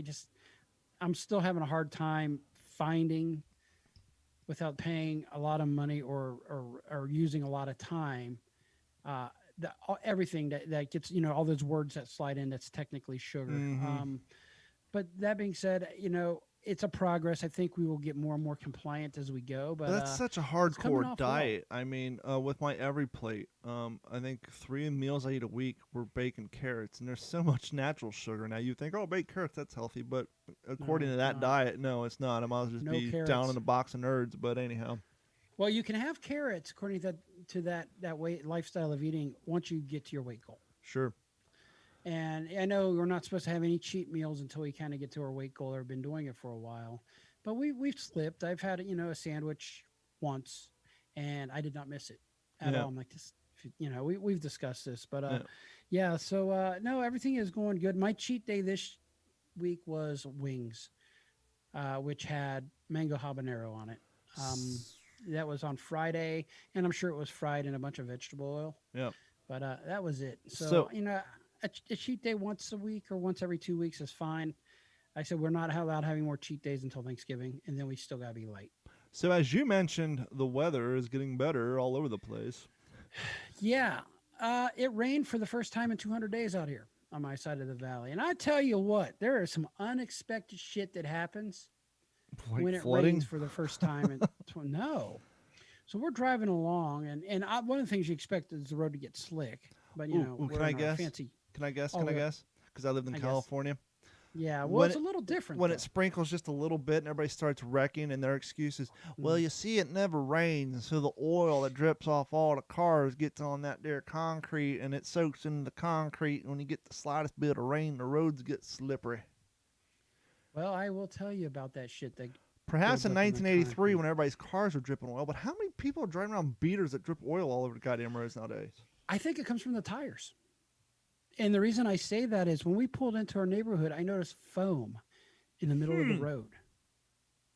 I'm still having a hard time finding without paying a lot of money or using a lot of time. Everything that gets, all those words that slide in, that's technically sugar. But that being said, it's a progress. I think we will get more and more compliant as we go. But that's such a coming hardcore off diet. I mean, with my every plate, I think 3 meals I eat a week were bacon carrots, and there's so much natural sugar. Now you think, oh, baked carrots, that's healthy, but according to that diet, no, it's not. I might as well just No be carrots. down in a box of nerds. But anyhow, well, you can have carrots according to that weight lifestyle of eating once you get to your weight goal. sure. And I know we're not supposed to have any cheat meals until we kind of get to our weight goal. I've been doing it for a while, but we've slipped. I've had a sandwich once, and I did not miss it at all. I'm like, this, we've discussed this, but yeah. So no, everything is going good. My cheat day this week was wings, which had mango habanero on it. That was on Friday, and I'm sure it was fried in a bunch of vegetable oil. Yeah. But that was it. So a cheat day once a week or once every 2 weeks is fine. I said, we're not allowed having more cheat days until Thanksgiving, and then we still got to be light. So as you mentioned, the weather is getting better all over the place. Yeah. It rained for the first time in 200 days out here on my side of the valley. And I tell you what, there is some unexpected shit that happens Like when it flooding? rains for the first time. No. So we're driving along, and one of the things you expect is the road to get slick. But, you know, Ooh, we're can I in our guess? fancy. Can I guess? Oh, Can I yeah. guess? Because I lived in I guess. California. Yeah, well, When it's a little different. When though. it sprinkles just a little bit and everybody starts wrecking, and their excuse is, well, you see, it never rains, and so the oil that drips off all the cars gets on that there concrete, and it soaks into the concrete, and when you get the slightest bit of rain, the roads get slippery. Well, I will tell you about that shit. That Perhaps builds in up in the 1983 concrete. when everybody's cars are dripping oil, but how many people are driving around beaters that drip oil all over the goddamn roads nowadays? I think it comes from the tires. And the reason I say that is when we pulled into our neighborhood, I noticed foam in the middle of the road.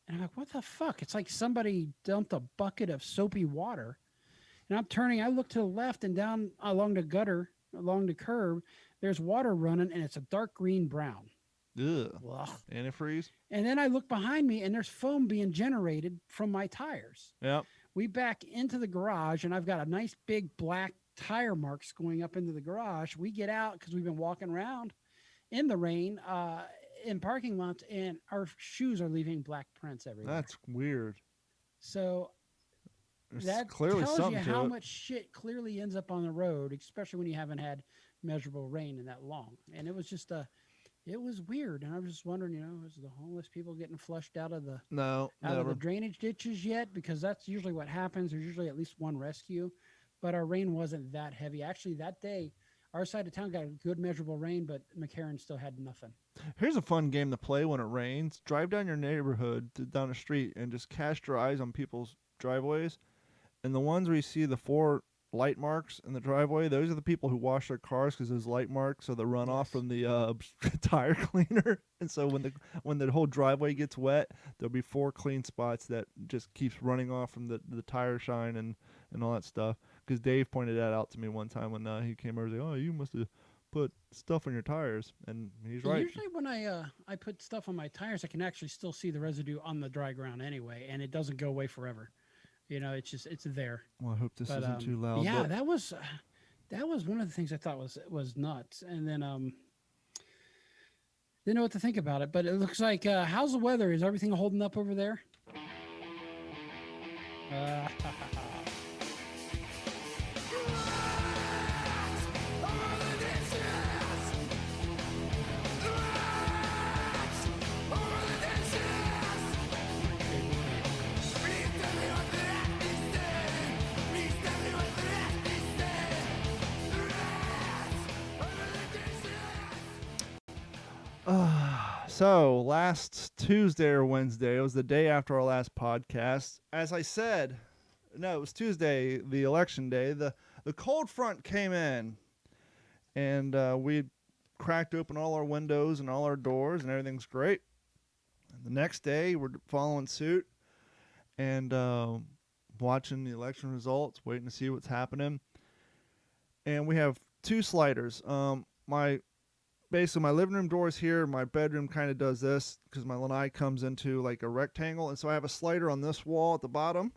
And I'm like, what the fuck? It's like somebody dumped a bucket of soapy water. And I'm turning, I look to the left and down along the gutter, along the curb, there's water running, and it's a dark green brown. Ugh. Ugh. Antifreeze? And then I look behind me, and there's foam being generated from my tires. Yep. We back into the garage, and I've got a nice big black tire marks going up into the garage. We get out because we've been walking around in the rain in parking lots, and our shoes are leaving black prints everywhere. That's weird. So There's that clearly tells you something to how it. much shit clearly ends up on the road, especially when you haven't had measurable rain in that long. And it was just it was weird. And I was just wondering, is the homeless people getting flushed out of the No, out of never. the drainage ditches yet? Because that's usually what happens. There's usually at least one rescue, but our rain wasn't that heavy. Actually, that day, our side of town got good measurable rain, but McCarran still had nothing. Here's a fun game to play when it rains. Drive down your neighborhood, down the street, and just cast your eyes on people's driveways. And the ones where you see the 4 light marks in the driveway, those are the people who wash their cars because those light marks are the runoff from the tire cleaner. And so when the whole driveway gets wet, there'll be 4 clean spots that just keeps running off from the tire shine and all that stuff. Because Dave pointed that out to me one time when he came over and said, oh, you must have put stuff on your tires. And he's right. Usually when I put stuff on my tires, I can actually still see the residue on the dry ground anyway, and it doesn't go away forever. It's there. Well, I hope this But, isn't too loud. yeah, but that was one of the things I thought was nuts. And then didn't know what to think about it. But it looks like how's the weather? Is everything holding up over there? So last Tuesday or Wednesday, it was the day after our last podcast. As I said, no, it was Tuesday, the election day. The cold front came in, and we cracked open all our windows and all our doors, and everything's great. And the next day, we're following suit and watching the election results, waiting to see what's happening. And we have 2 sliders. Basically, my living room door is here. My bedroom kind of does this because my lanai comes into like a rectangle. And so I have a slider on this wall at the bottom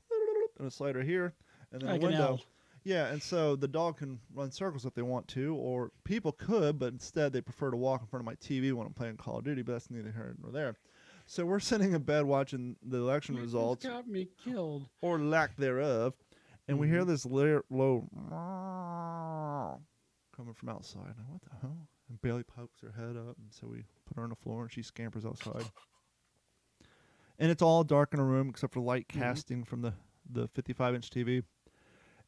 and a slider here and then Like a an window. L. Yeah, and so the dog can run circles if they want to, or people could, but instead they prefer to walk in front of my TV when I'm playing Call of Duty, but that's neither here nor there. So we're sitting in bed watching the election You just results, got me killed. or lack thereof, and we hear this low coming from outside. Now, what the hell? And Bailey pokes her head up, and so we put her on the floor, and she scampers outside. And it's all dark in her room except for light casting from the 55-inch TV.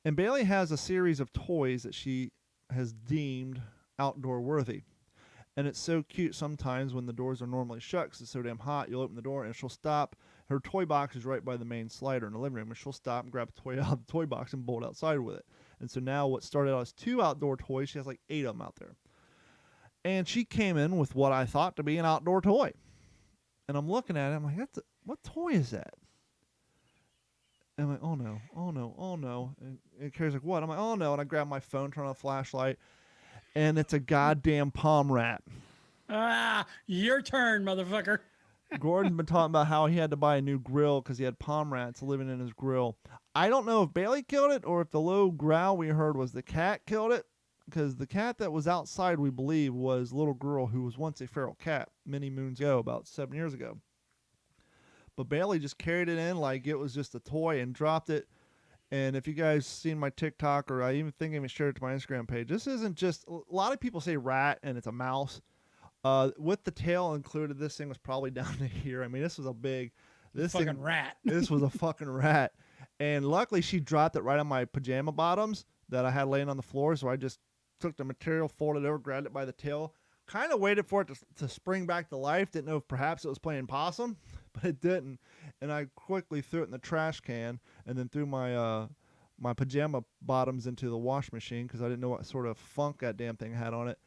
And Bailey has a series of toys that she has deemed outdoor worthy. And it's so cute sometimes when the doors are normally shut because it's so damn hot, you'll open the door and she'll stop. Her toy box is right by the main slider in the living room, and she'll stop and grab a toy out of the toy box and bolt outside with it. And so now what started out as 2 outdoor toys, she has like 8 of them out there. And she came in with what I thought to be an outdoor toy. And I'm looking at it, I'm like, what toy is that? And I'm like, oh no, oh no, oh no. And Carrie's like, what? I'm like, oh no. And I grab my phone, turn on a flashlight, and it's a goddamn palm rat. Your turn, motherfucker. Gordon's been talking about how he had to buy a new grill because he had palm rats living in his grill. I don't know if Bailey killed it or if the low growl we heard was the cat killed it, because the cat that was outside, we believe, was a little girl who was once a feral cat many moons ago, about 7 years ago. But Bailey just carried it in like it was just a toy and dropped it. And if you guys seen my TikTok, or I even think I even shared it to my Instagram page, this isn't just, a lot of people say rat and it's a mouse. With the tail included, this thing was probably down to here. I mean, this was a big, this fucking thing, rat. This was a fucking rat. And luckily she dropped it right on my pajama bottoms that I had laying on the floor. So I just took the material, folded it over, grabbed it by the tail, kind of waited for it to spring back to life. Didn't know if perhaps it was playing possum, but it didn't. And I quickly threw it in the trash can and then threw my my pajama bottoms into the wash machine because I didn't know what sort of funk that damn thing had on it.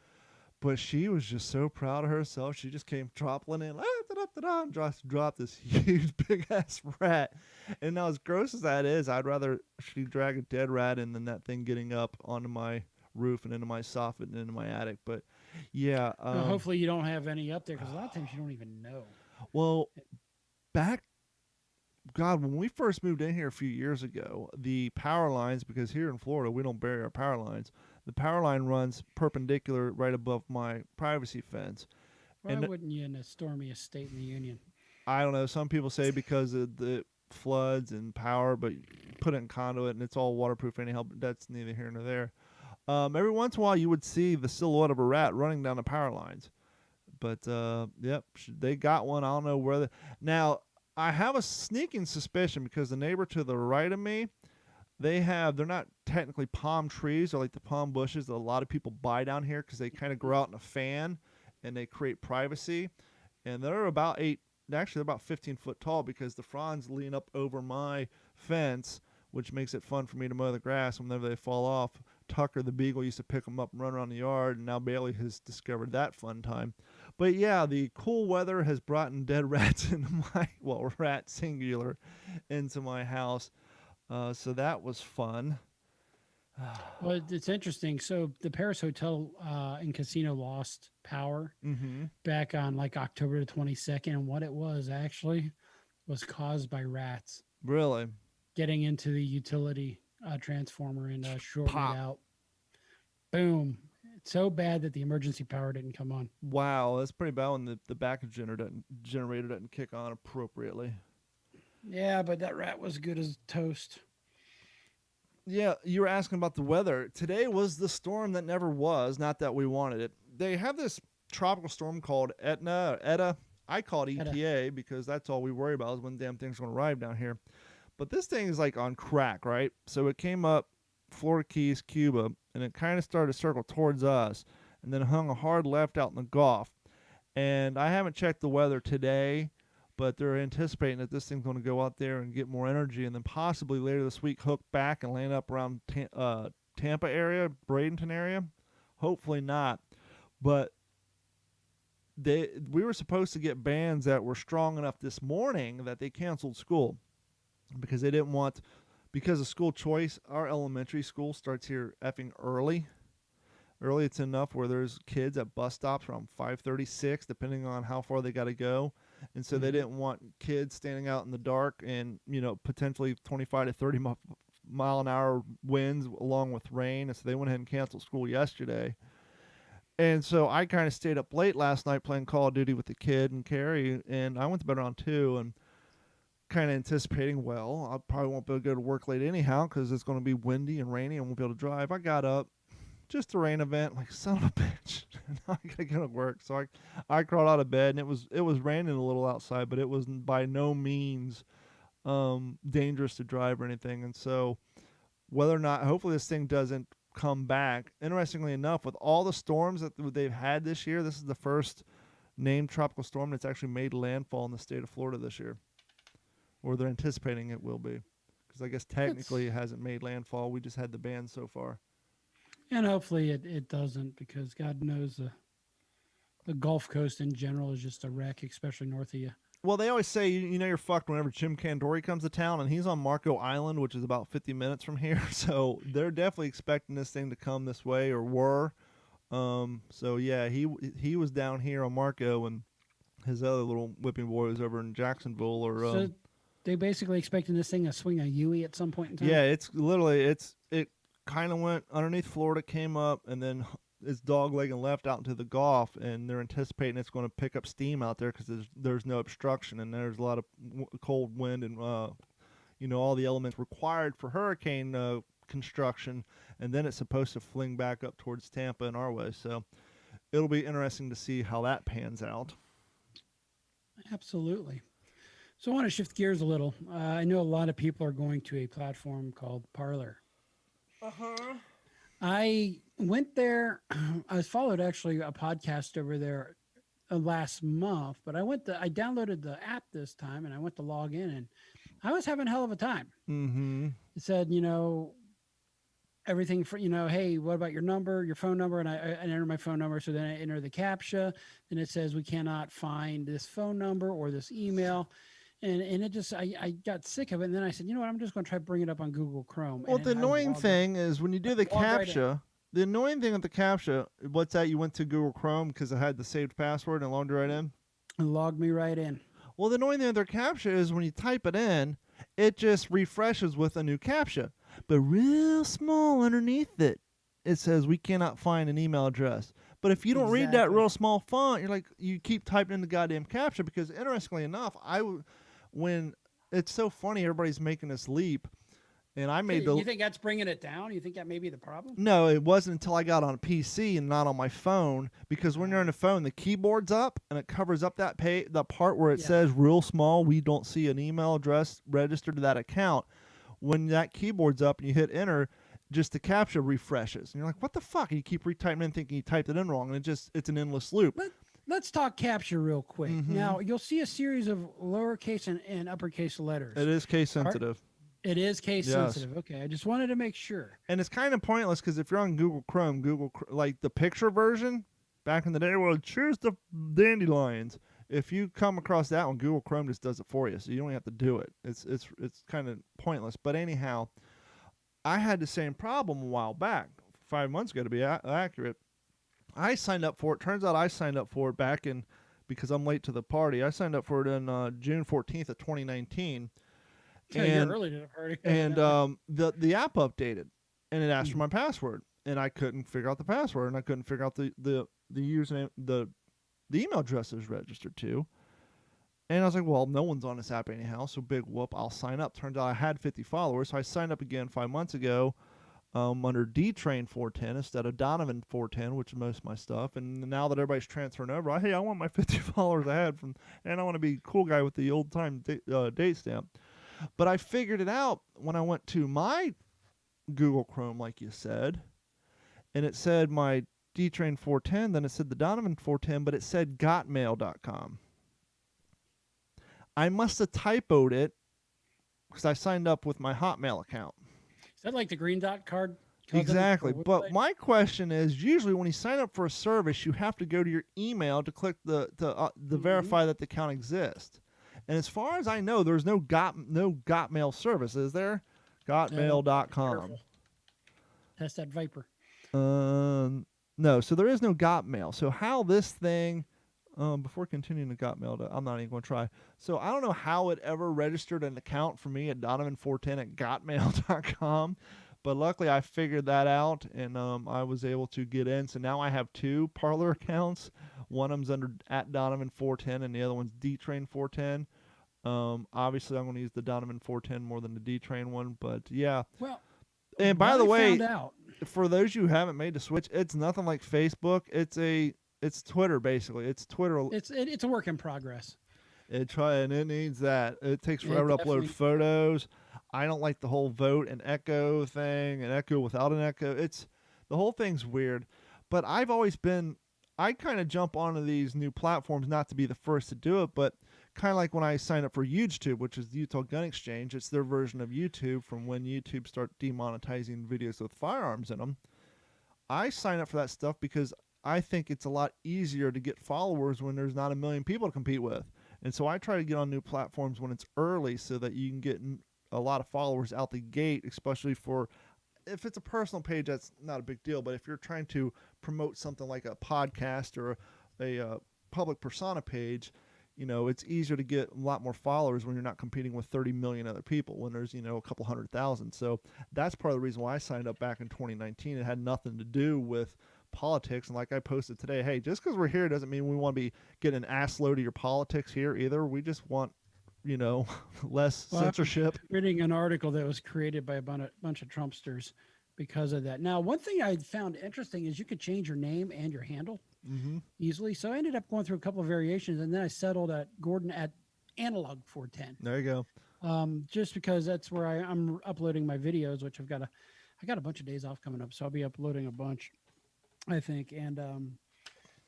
But she was just so proud of herself. She just came toppling in, and dropped this huge big-ass rat. And now, as gross as that is, I'd rather she drag a dead rat in than that thing getting up onto my roof and into my soffit and into my attic. But, yeah. Well, hopefully you don't have any up there, because a lot of times you don't even know. Well, when we first moved in here a few years ago, the power lines, because here in Florida, we don't bury our power lines, the power line runs perpendicular right above my privacy fence. Why wouldn't you in a stormiest state in the union? I don't know. Some people say because of the floods and power, but you put it in conduit and it's all waterproof anyhow, but that's neither here nor there. Every once in a while, you would see the silhouette of a rat running down the power lines. But, yep, they got one. I don't know where. Now, I have a sneaking suspicion because the neighbor to the right of me, they're not technically palm trees. They're like the palm bushes that a lot of people buy down here because they kind of grow out in a fan and they create privacy. And they're about they're about 15 foot tall because the fronds lean up over my fence, which makes it fun for me to mow the grass. Whenever they fall off, Tucker the beagle used to pick them up and run around the yard, and now Bailey has discovered that fun time. But yeah, the cool weather has brought in dead rats into rat singular, into my house. So that was fun. Well, it's interesting. So the Paris Hotel and Casino lost power back on like October the 22nd. And what it was actually was caused by rats. Really? Getting into the utility transformer and shorting it out. Boom. It's so bad that the emergency power didn't come on. Wow, that's pretty bad when the backup generator didn't kick on appropriately. Yeah, but that rat was good as toast. Yeah, you were asking about the weather. Today was the storm that never was, not that we wanted it. They have this tropical storm called Eta. I call it ETA because that's all we worry about is when damn thing's going to arrive down here. But this thing is like on crack, right? So it came up Florida Keys, Cuba, and it kind of started to circle towards us and then hung a hard left out in the Gulf. And I haven't checked the weather today, but they're anticipating that this thing's going to go out there and get more energy and then possibly later this week hook back and land up around Tampa area, Bradenton area. Hopefully not. But we were supposed to get bands that were strong enough this morning that they canceled school because they didn't want, because of school choice, our elementary school starts here effing early. Early it's enough where there's kids at bus stops around 5:36, depending on how far they got to go. And so they didn't want kids standing out in the dark and, potentially 25 to 30 mile an hour winds along with rain. And so they went ahead and canceled school yesterday. And so I kind of stayed up late last night playing Call of Duty with the kid and Carrie. And I went to bed around 2 and kind of anticipating, well, I probably won't be able to go to work late anyhow because it's going to be windy and rainy and won't be able to drive. I got up. Just a rain event, like son of a bitch. Now I gotta go to work. So I crawled out of bed and it was raining a little outside, but it was by no means dangerous to drive or anything. And so whether or not, hopefully this thing doesn't come back. Interestingly enough, with all the storms that they've had this year, this is the first named tropical storm that's actually made landfall in the state of Florida this year. Or they're anticipating it will be. Because I guess technically it hasn't made landfall. We just had the ban so far. And hopefully it doesn't, because God knows the Gulf Coast in general is just a wreck, especially north of you. Well, they always say, you're fucked whenever Jim Candori comes to town, and he's on Marco Island, which is about 50 minutes from here. So they're definitely expecting this thing to come this way, or were. So yeah, he was down here on Marco, and his other little whipping boy was over in Jacksonville. Or So they basically expecting this thing to swing a Yui at some point in time. yeah, it's literally it kind of went underneath Florida, came up, and then it's dog-legging left out into the Gulf, and they're anticipating it's going to pick up steam out there because there's no obstruction, and there's a lot of cold wind and all the elements required for hurricane construction, and then it's supposed to fling back up towards Tampa and our way. So it'll be interesting to see how that pans out. Absolutely. So I want to shift gears a little. I know a lot of people are going to a platform called Parler. I went there. I followed actually a podcast over there last month, but I downloaded the app this time, and I went to log in, and I was having a hell of a time. Mm-hmm. It said, everything for, hey, what about your number, your phone number? And I enter my phone number. So then I enter the CAPTCHA, and it says we cannot find this phone number or this email. And it just, I got sick of it. And then I said, you know what, I'm just going to try to bring it up on Google Chrome. Well, the annoying thing is when you do the CAPTCHA, the annoying thing with the CAPTCHA, what's that? You went to Google Chrome because it had the saved password and logged right in? And logged me right in. Well, the annoying thing with their CAPTCHA is when you type it in, it just refreshes with a new CAPTCHA. But real small underneath it, it says we cannot find an email address. But if you don't read that real small font, you keep typing in the goddamn CAPTCHA. Because interestingly enough, when it's so funny, everybody's making this leap, and I made You think that's bringing it down? You think that may be the problem? No, it wasn't until I got on a PC and not on my phone. Because when you're on the phone, the keyboard's up and it covers up that the part where it says real small. We don't see an email address registered to that account. When that keyboard's up and you hit enter, just the CAPTCHA refreshes, and you're like, "What the fuck?" And you keep retyping in, thinking you typed it in wrong, and it's an endless loop. Let's talk CAPTCHA real quick. Mm-hmm. Now, you'll see a series of lowercase and uppercase letters. It is case sensitive. It is case sensitive. Okay, I just wanted to make sure. And it's kind of pointless because if you're on Google Chrome, like the picture version, back in the day, well, choose the dandelions. If you come across that one, Google Chrome just does it for you, so you don't have to do it. It's kind of pointless. But anyhow, I had the same problem a while back, 5 months ago to be accurate. I signed up for it. Turns out I signed up for it back in, because I'm late to the party, I signed up for it in June 14th of 2019. You're early to the party. And the app updated, and it asked for my password, and I couldn't figure out the password, and I couldn't figure out the username, the email address is registered to. And I was like, well, no one's on this app anyhow, so big whoop, I'll sign up. Turns out I had 50 followers, so I signed up again 5 months ago under D-Train 410 instead of Donovan 410, which is most of my stuff. And now that everybody's transferring over, I want my 50 followers I had and I want to be a cool guy with the old-time date stamp. But I figured it out when I went to my Google Chrome, like you said, and it said my D-Train 410, then it said the Donovan 410, but it said gotmail.com. I must have typoed it because I signed up with my Hotmail account. Is that like the green dot card? Exactly. But my question is, usually when you sign up for a service, you have to go to your email to click the verify that the account exists. And as far as I know, there's no Gotmail service, is there? Gotmail.com. Test that Viper. No, so there is no Gotmail. So how this thing, before continuing to Gotmail, I'm not even going to try. So I don't know how it ever registered an account for me at Donovan410 at Gotmail.com. But luckily I figured that out, and I was able to get in. So now I have two Parler accounts. One of them's under at Donovan410, and the other one's D-Train410. Obviously, I'm going to use the Donovan410 more than the D-Train one, but yeah. Well, and by the way, out, for those who haven't made the switch, it's nothing like Facebook. It's Twitter basically. It's Twitter. It's a work in progress. And it needs that. It takes forever to upload photos. I don't like the whole vote and echo thing, and echo without an echo. The whole thing's weird. But I kind of jump onto these new platforms not to be the first to do it, but kind of like when I signed up for YouTube, which is the Utah Gun Exchange. It's their version of YouTube from when YouTube started demonetizing videos with firearms in them. I sign up for that stuff because I think it's a lot easier to get followers when there's not a million people to compete with. And so I try to get on new platforms when it's early so that you can get a lot of followers out the gate, especially for if it's a personal page, that's not a big deal. But if you're trying to promote something like a podcast or a public persona page, it's easier to get a lot more followers when you're not competing with 30 million other people, when there's, a couple 100,000. So that's part of the reason why I signed up back in 2019. It had nothing to do with politics. And like I posted today, hey, just because we're here doesn't mean we want to be getting an ass load of your politics here either. We just want, less censorship. I'm reading an article that was created by a bunch of Trumpsters because of that. Now, one thing I found interesting is you could change your name and your handle easily. So I ended up going through a couple of variations, and then I settled at Gordon at Analog 410. There you go. Just because that's where I'm uploading my videos, which I got a bunch of days off coming up, so I'll be uploading a bunch, I think. And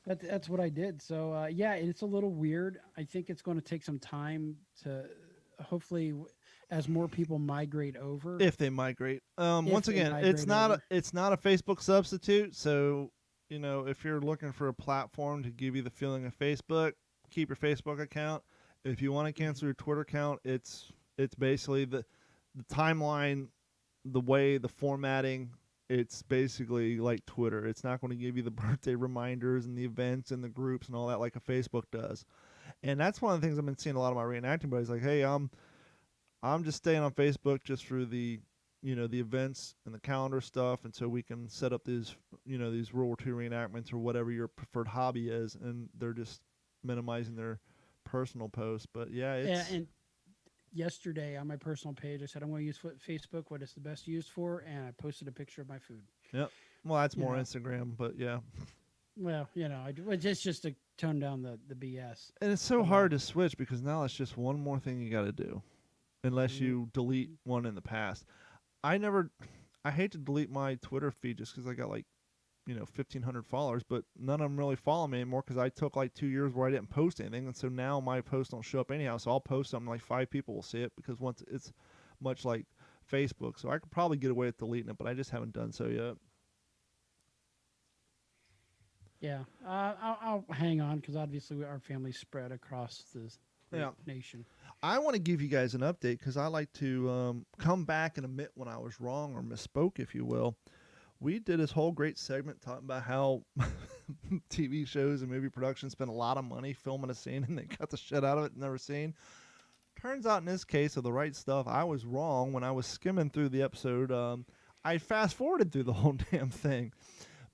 that's what I did. So yeah, it's a little weird. I think it's going to take some time to hopefully, as more people migrate over. If they migrate. Once again, it's not a Facebook substitute. So, if you're looking for a platform to give you the feeling of Facebook, keep your Facebook account. If you want to cancel your Twitter account, it's basically the timeline, the formatting. It's basically like Twitter. It's not going to give you the birthday reminders and the events and the groups and all that like a Facebook does. And that's one of the things I've been seeing a lot of my reenacting buddies like, hey, I'm just staying on Facebook just through the the events and the calendar stuff, and so we can set up these these World War II reenactments or whatever your preferred hobby is, and they're just minimizing their personal posts. But yeah, and yesterday on my personal page, I said I'm going to use Facebook, what it's the best used for, and I posted a picture of my food. Yep. Well, that's more Instagram, but yeah. Well, it's just to tone down the BS. And it's so hard to switch because now it's just one more thing you got to do, unless you delete one in the past. I hate to delete my Twitter feed just because I got 1,500 followers, but none of them really follow me anymore because I took 2 years where I didn't post anything, and so now my posts don't show up anyhow. So I'll post something 5 people will see it because once it's much like Facebook. So I could probably get away with deleting it, but I just haven't done so yet. Yeah, I'll hang on because obviously our family's spread across the nation. I want to give you guys an update because I like to come back and admit when I was wrong or misspoke, if you will. We did this whole great segment talking about how TV shows and movie productions spend a lot of money filming a scene and they cut the shit out of it and never seen. Turns out in this case of The Right Stuff, I was wrong when I was skimming through the episode. I fast forwarded through the whole damn thing.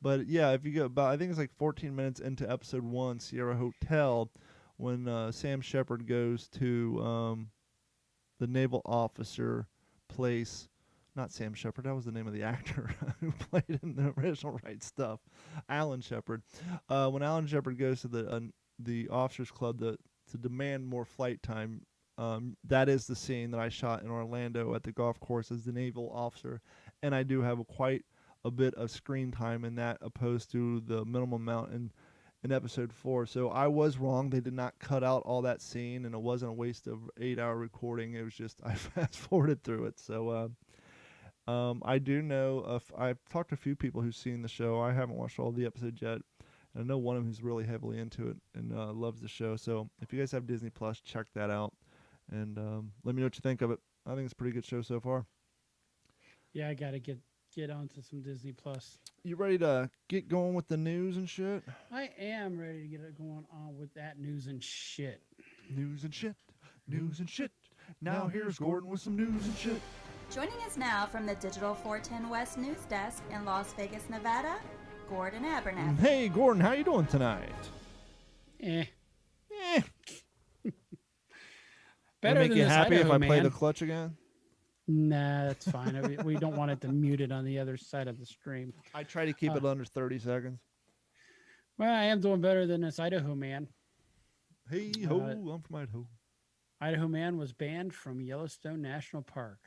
But yeah, if you go about, I think it's 14 minutes into episode 1, Sierra Hotel, when Sam Shepard goes to the naval officer place. Not Sam Shepard, that was the name of the actor who played in the original Right Stuff. Alan Shepard. When Alan Shepard goes to the officers club to demand more flight time, that is the scene that I shot in Orlando at the golf course as the naval officer. And I do have quite a bit of screen time in that opposed to the minimum amount in episode 4. So I was wrong. They did not cut out all that scene, and it wasn't a waste of 8-hour recording. It was just I fast forwarded through it. So I do know I've talked to a few people who've seen the show. I haven't watched all the episodes yet. And I know one of them who's really heavily into it and loves the show. So if you guys have Disney Plus, check that out. And let me know what you think of it. I think it's a pretty good show so far. Yeah, I got to get onto some Disney Plus. You ready to get going with the news and shit? I am ready to get it going on with that news and shit. News and shit. News and shit. Now here's Gordon with some news and shit. Joining us now from the Digital 410 West News Desk in Las Vegas, Nevada, Gordon Abernathy. Hey, Gordon, how you doing tonight? Better make than you this happy Idaho if I play man. the clutch again? Nah, that's fine. We don't want it to mute it on the other side of the stream. I try to keep it under 30 seconds. Well, I am doing better than this Idaho man. Hey ho, I'm from Idaho. Idaho man was banned from Yellowstone National Park.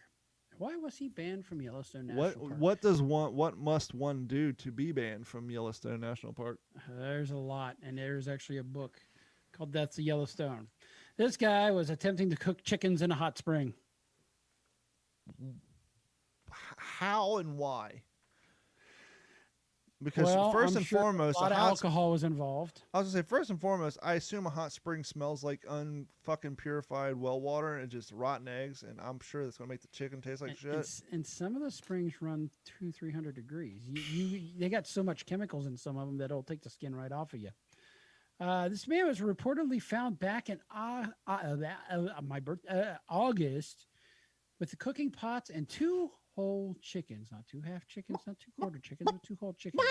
Why was he banned from Yellowstone National Park? What must one do to be banned from Yellowstone National Park? There's a lot, and there's actually a book called That's the Yellowstone. This guy was attempting to cook chickens in a hot spring. How and why? Because Well, first I'm and sure foremost, a lot of hot alcohol was involved. I was gonna say, first and foremost, I assume a hot spring smells like unfucking purified well water and just rotten eggs, and I'm sure that's gonna make the chicken taste like shit. And some of the springs run 200-300 degrees. They got so much chemicals in some of them that it'll take the skin right off of you. This man was reportedly found back in August with the cooking pots and 2 whole chickens, not 2 half chickens, not 2 quarter chickens, but 2 whole chickens.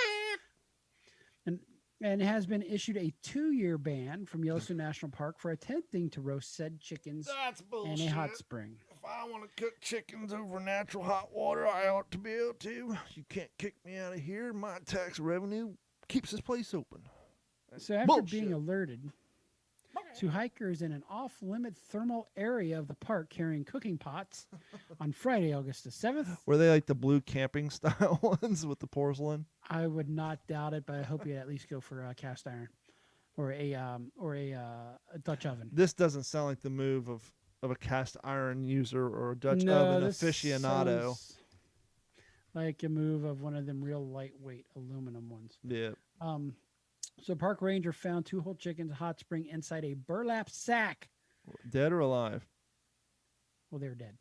And has been issued a 2-year ban from Yellowstone National Park for attempting to roast said chickens That's bullshit. in a hot spring. If I want to cook chickens over natural hot water, I ought to be able to. You can't kick me out of here. My tax revenue keeps this place open. So after being alerted to hikers in an off-limit thermal area of the park carrying cooking pots on Friday, August the 7th. Were they like the blue camping style ones with the porcelain? I would not doubt it, but I hope you at least go for a cast iron or a Dutch oven. This doesn't sound like the move of a cast iron user or a Dutch No, oven this aficionado. sounds like a move of one of them real lightweight aluminum ones. Yeah. So park ranger found 2 whole chickens hot spring inside a burlap sack. Dead or alive? Well, they're dead,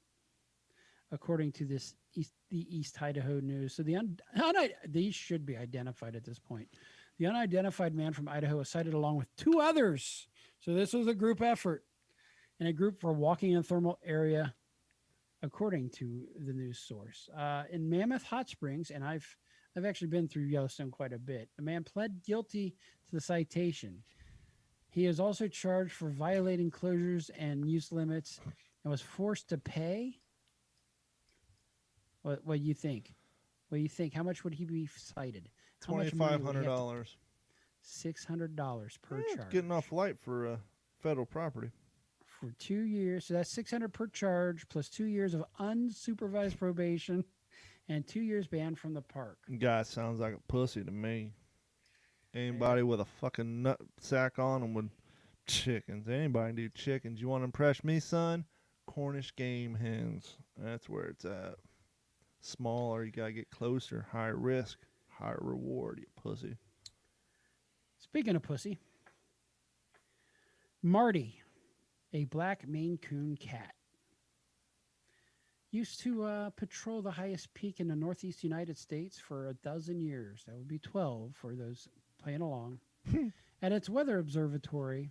according to the East Idaho News. So these should be identified at this point. The unidentified man from Idaho was cited along with 2 others. So this was a group effort, and a group for walking in a thermal area, according to the news source. In Mammoth Hot Springs, and I've actually been through Yellowstone quite a bit. The man pled guilty to the citation. He is also charged for violating closures and use limits and was forced to pay. What do you think? What do you think? How much would he be cited? $2,500. $600 per charge. It's getting off light for federal property. For 2 years. So that's $600 per charge plus 2 years of unsupervised probation and 2 years banned from the park. Guy sounds like a pussy to me. Anybody with a fucking nut sack on them with chickens. Anybody can do chickens. You want to impress me, son? Cornish game hens. That's where it's at. Smaller, you got to get closer. Higher risk, higher reward, you pussy. Speaking of pussy, Marty, a black Maine Coon cat, used to patrol the highest peak in the Northeast United States for 12 years. That would be 12 for those playing along. At its weather observatory.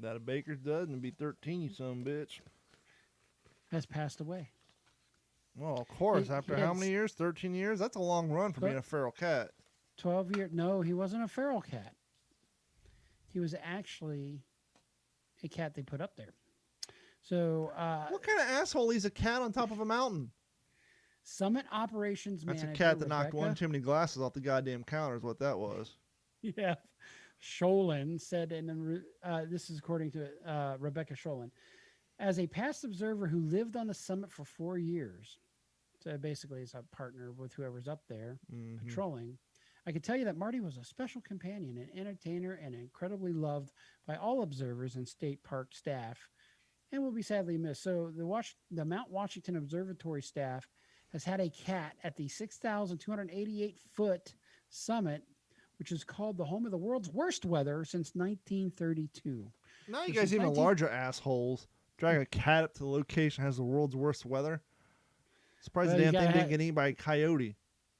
That a baker's dozen would be 13, you son of a bitch. Has passed away. Well, of course. After how many years? 13 years? That's a long run for being a feral cat. 12 years. No, he wasn't a feral cat. He was actually a cat they put up there. So, what kind of asshole leaves a cat on top of a mountain? Summit Operations Manager. That's a cat that knocked one too many glasses off the goddamn counter is what that was. Yeah. Sholin said, and this is according to Rebecca Sholin, as a past observer who lived on the summit for 4 years. So basically, it's a partner with whoever's up there patrolling. I can tell you that Marty was a special companion, an entertainer, and incredibly loved by all observers and state park staff, and will be sadly missed. So the Mount Washington Observatory staff has had a cat at the 6,288-foot summit, which is called the home of the world's worst weather since 1932. Now you guys even larger assholes drag a cat up to the location that has the world's worst weather. Surprised the damn thing didn't get eaten by a coyote.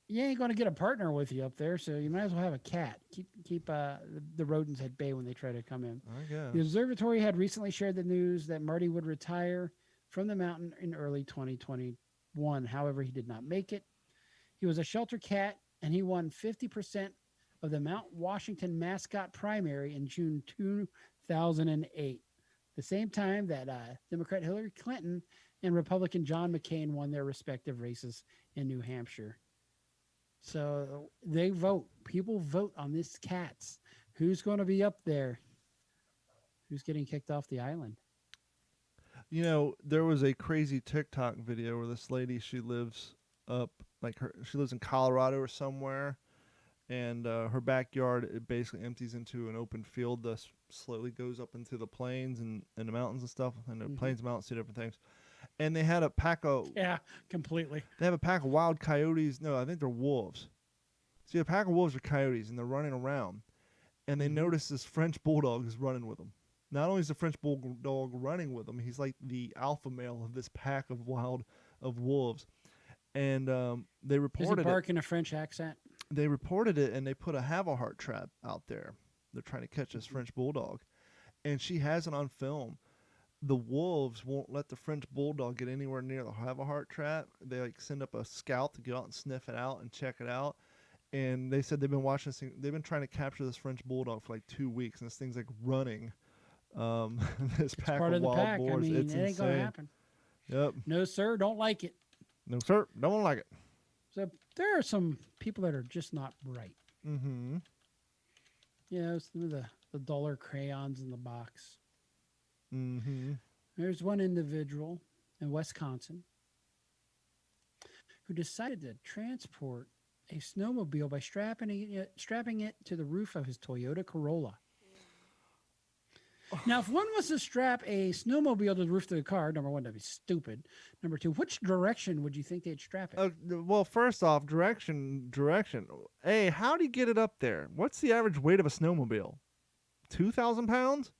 You ain't going to get a partner with you up there, so you might as well have a cat. Keep the rodents at bay when they try to come in. I guess. The observatory had recently shared the news that Marty would retire from the mountain in early 2021. However, he did not make it. He was a shelter cat, and he won 50% of the Mount Washington mascot primary in June 2008, the same time that Democrat Hillary Clinton and Republican John McCain won their respective races in New Hampshire. So they vote. People vote on this cats. Who's going to be up there? Who's getting kicked off the island? You know, there was a crazy TikTok video where this lady, she lives she lives in Colorado or somewhere, and her backyard, it basically empties into an open field that slowly goes up into the plains and the mountains and stuff, and the plains, mountains, 2 different things. And they had a pack of... Yeah, completely. They have a pack of wild coyotes. No, I think they're wolves. See, a pack of wolves or coyotes, and they're running around, and they notice this French bulldog is running with them. Not only is the French bulldog running with them, he's like the alpha male of this pack of wolves. And they Does reported he bark in a French accent? They reported it, and they put a have-a-heart trap out there. They're trying to catch this French bulldog, and she has it on film. The wolves won't let the French bulldog get anywhere near the have-a-heart trap. They like send up a scout to get out and sniff it out and check it out. And they said they've been watching this thing. They've been trying to capture this French bulldog for like 2 weeks, and this thing's like running. This pack Part of of the wild pack. boars. I mean, It's it ain't insane. gonna happen. Yep. No, sir, don't like it. No, sir. Don't like it. So there are some people that are just not right. Mm-hmm. You know, some of the duller crayons in the box. Mm-hmm. There's one individual in Wisconsin who decided to transport a snowmobile by strapping it to the roof of his Toyota Corolla. Now, if one was to strap a snowmobile to the roof of the car, number one, that'd be stupid. Number two, which direction would you think they'd strap it? Well, first off, direction. Hey, how do you get it up there? What's the average weight of a snowmobile? 2,000 pounds?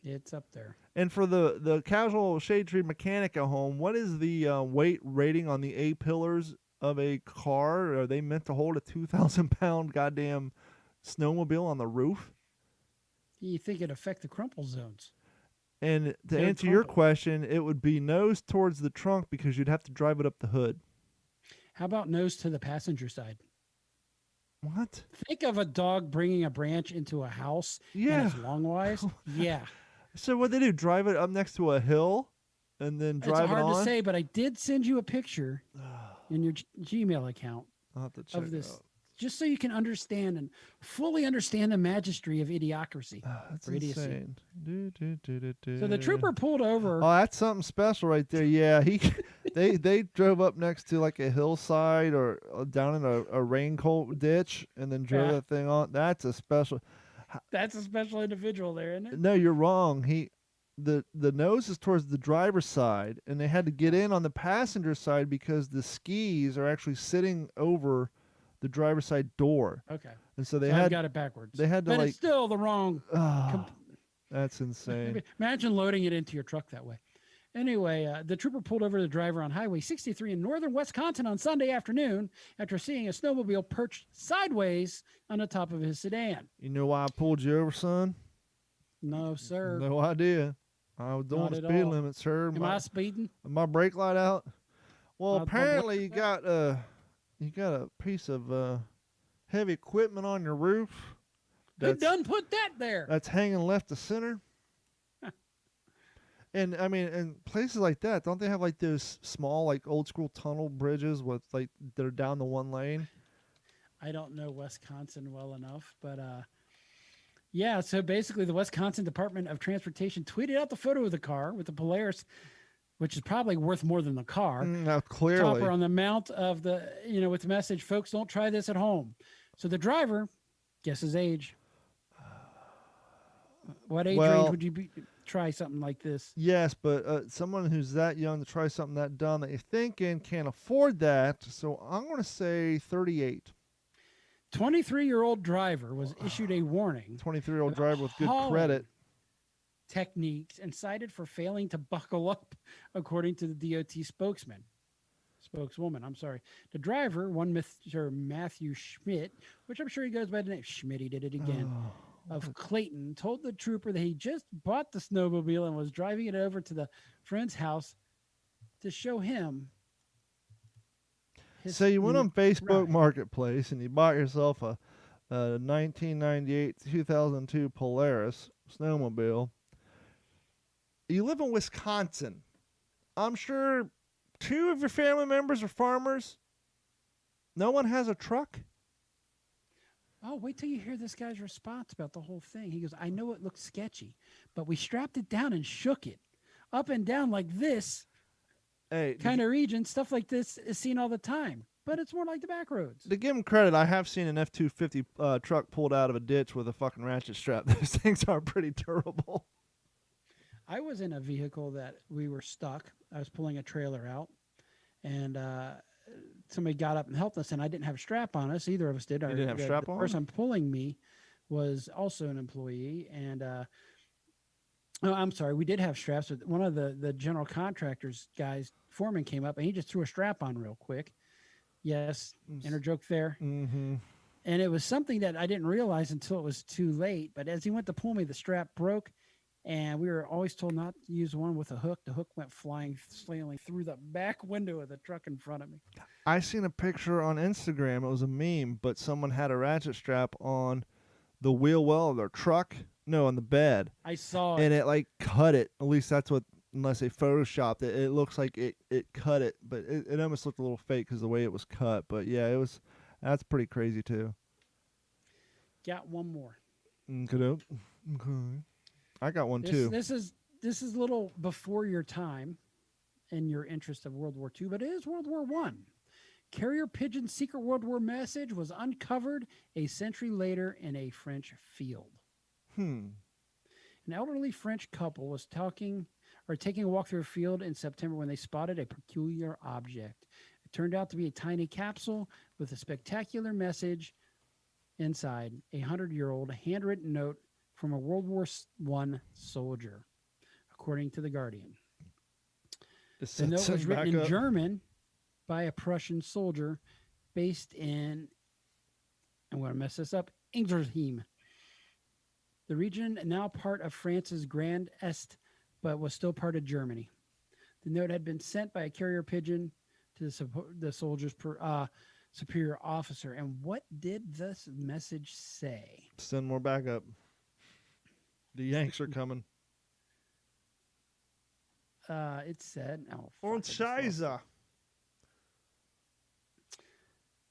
It's up there. And for the casual shade tree mechanic at home, what is the weight rating on the A-pillars of a car? Are they meant to hold a 2,000-pound goddamn snowmobile on the roof? You think it'd affect the crumple zones? And to They would answer your crumple. question, it would be nose towards the trunk because you'd have to drive it up the hood. How about nose to the passenger side? What? Think of a dog bringing a branch into a house Yeah. and it's long wise. Yeah. So what they do? Drive it up next to a hill, and then It's drive it hard on. to say, but I did send you a picture in your Gmail account I'll have to check of this, it out. just so you can understand and fully understand the majesty of idiocracy. That's or idiocy. insane. So the trooper pulled over. Oh, that's something special right there. Yeah, they drove up next to like a hillside or down in a raincoat ditch, and then drove Yeah. that thing on. That's a special. That's a special individual there, isn't it? No, you're wrong. The nose is towards the driver's side, and they had to get in on the passenger side because the skis are actually sitting over the driver's side door, Okay. and so they So I've had got it backwards. they had to but like. it's still the wrong. That's insane. Imagine loading it into your truck that way. Anyway, the trooper pulled over the driver on Highway 63 in northern Wisconsin on Sunday afternoon after seeing a snowmobile perched sideways on the top of his sedan. You know why I pulled you over, son? No, sir. No idea. I was doing Not the at speed all. limit, sir. Am I speeding? My brake light out? Well, My apparently brake you got a piece of heavy equipment on your roof. Who done put that there? That's hanging left to center. And I mean, in places like that, don't they have like those small, like old school tunnel bridges with like they're down the one lane? I don't know Wisconsin well enough, but yeah. So basically, the Wisconsin Department of Transportation tweeted out the photo of the car with the Polaris, which is probably worth more than the car. Now clearly, Topper on the mount of the, with the message, folks, don't try this at home. So the driver, guess his age. What age range would you try something like this? yes, but someone who's that young to try something that dumb that you're thinking can't afford that. So I'm going to say 38. 23-year-old driver was issued a warning. 23-year-old driver with good Hauling credit. techniques and cited for failing to buckle up, according to the DOT spokeswoman. I'm sorry. The driver, one Mr. Matthew Schmidt, which I'm sure he goes by the name Schmitty, did it again, of Clayton, told the trooper that he just bought the snowmobile and was driving it over to the friend's house to show him. So you went on Facebook ride. Marketplace and you bought yourself a 1998 2002 Polaris snowmobile. You live in Wisconsin. I'm sure 2 of your family members are farmers. No one has a truck. Oh, wait till you hear this guy's response about the whole thing. He goes, I know it looks sketchy, but we strapped it down and shook it up and down like this Hey, kind of region. Stuff like this is seen all the time, but it's more like the back roads. to give him credit, I have seen an F-250 truck pulled out of a ditch with a fucking ratchet strap. Those things are pretty durable. I was in a vehicle that we were stuck. I was pulling a trailer out, and somebody got up and helped us, and I didn't have a strap on us. Either of us did. You didn't have a strap the on? person pulling me was also an employee, and no, I'm sorry, we did have straps. But one of the general contractors guys, foreman, came up and he just threw a strap on real quick. Yes, inner joke there. Mm-hmm. And it was something that I didn't realize until it was too late. But as he went to pull me, the strap broke, and we were always told not to use one with a hook. The hook went sailing through the back window of the truck in front of me. I seen a picture on Instagram. It was a meme, but someone had a ratchet strap on the wheel well of their truck. No, on the bed. I saw And it. it like cut it. At least that's what, unless they photoshopped it. It looks like it cut it, but it almost looked a little fake because the way it was cut. But yeah, that's pretty crazy too. Got one more. Okay. I got one too. This is a little before your time and your interest of World War II, but it is World War I. Carrier pigeon's secret World War message was uncovered a century later in a French field. An elderly French couple was taking a walk through a field in September when they spotted a peculiar object. It turned out to be a tiny capsule with a spectacular message inside, a 100-year-old handwritten note from a World War I soldier, according to The Guardian. The note was written in German by a Prussian soldier based in, I'm going to mess this up, Ingersheim. The region now part of France's Grand Est, but was still part of Germany. The note had been sent by a carrier pigeon to the soldier's superior officer. And what did this message say? Send more backup. The Yanks are coming. It said, Und Scheiße.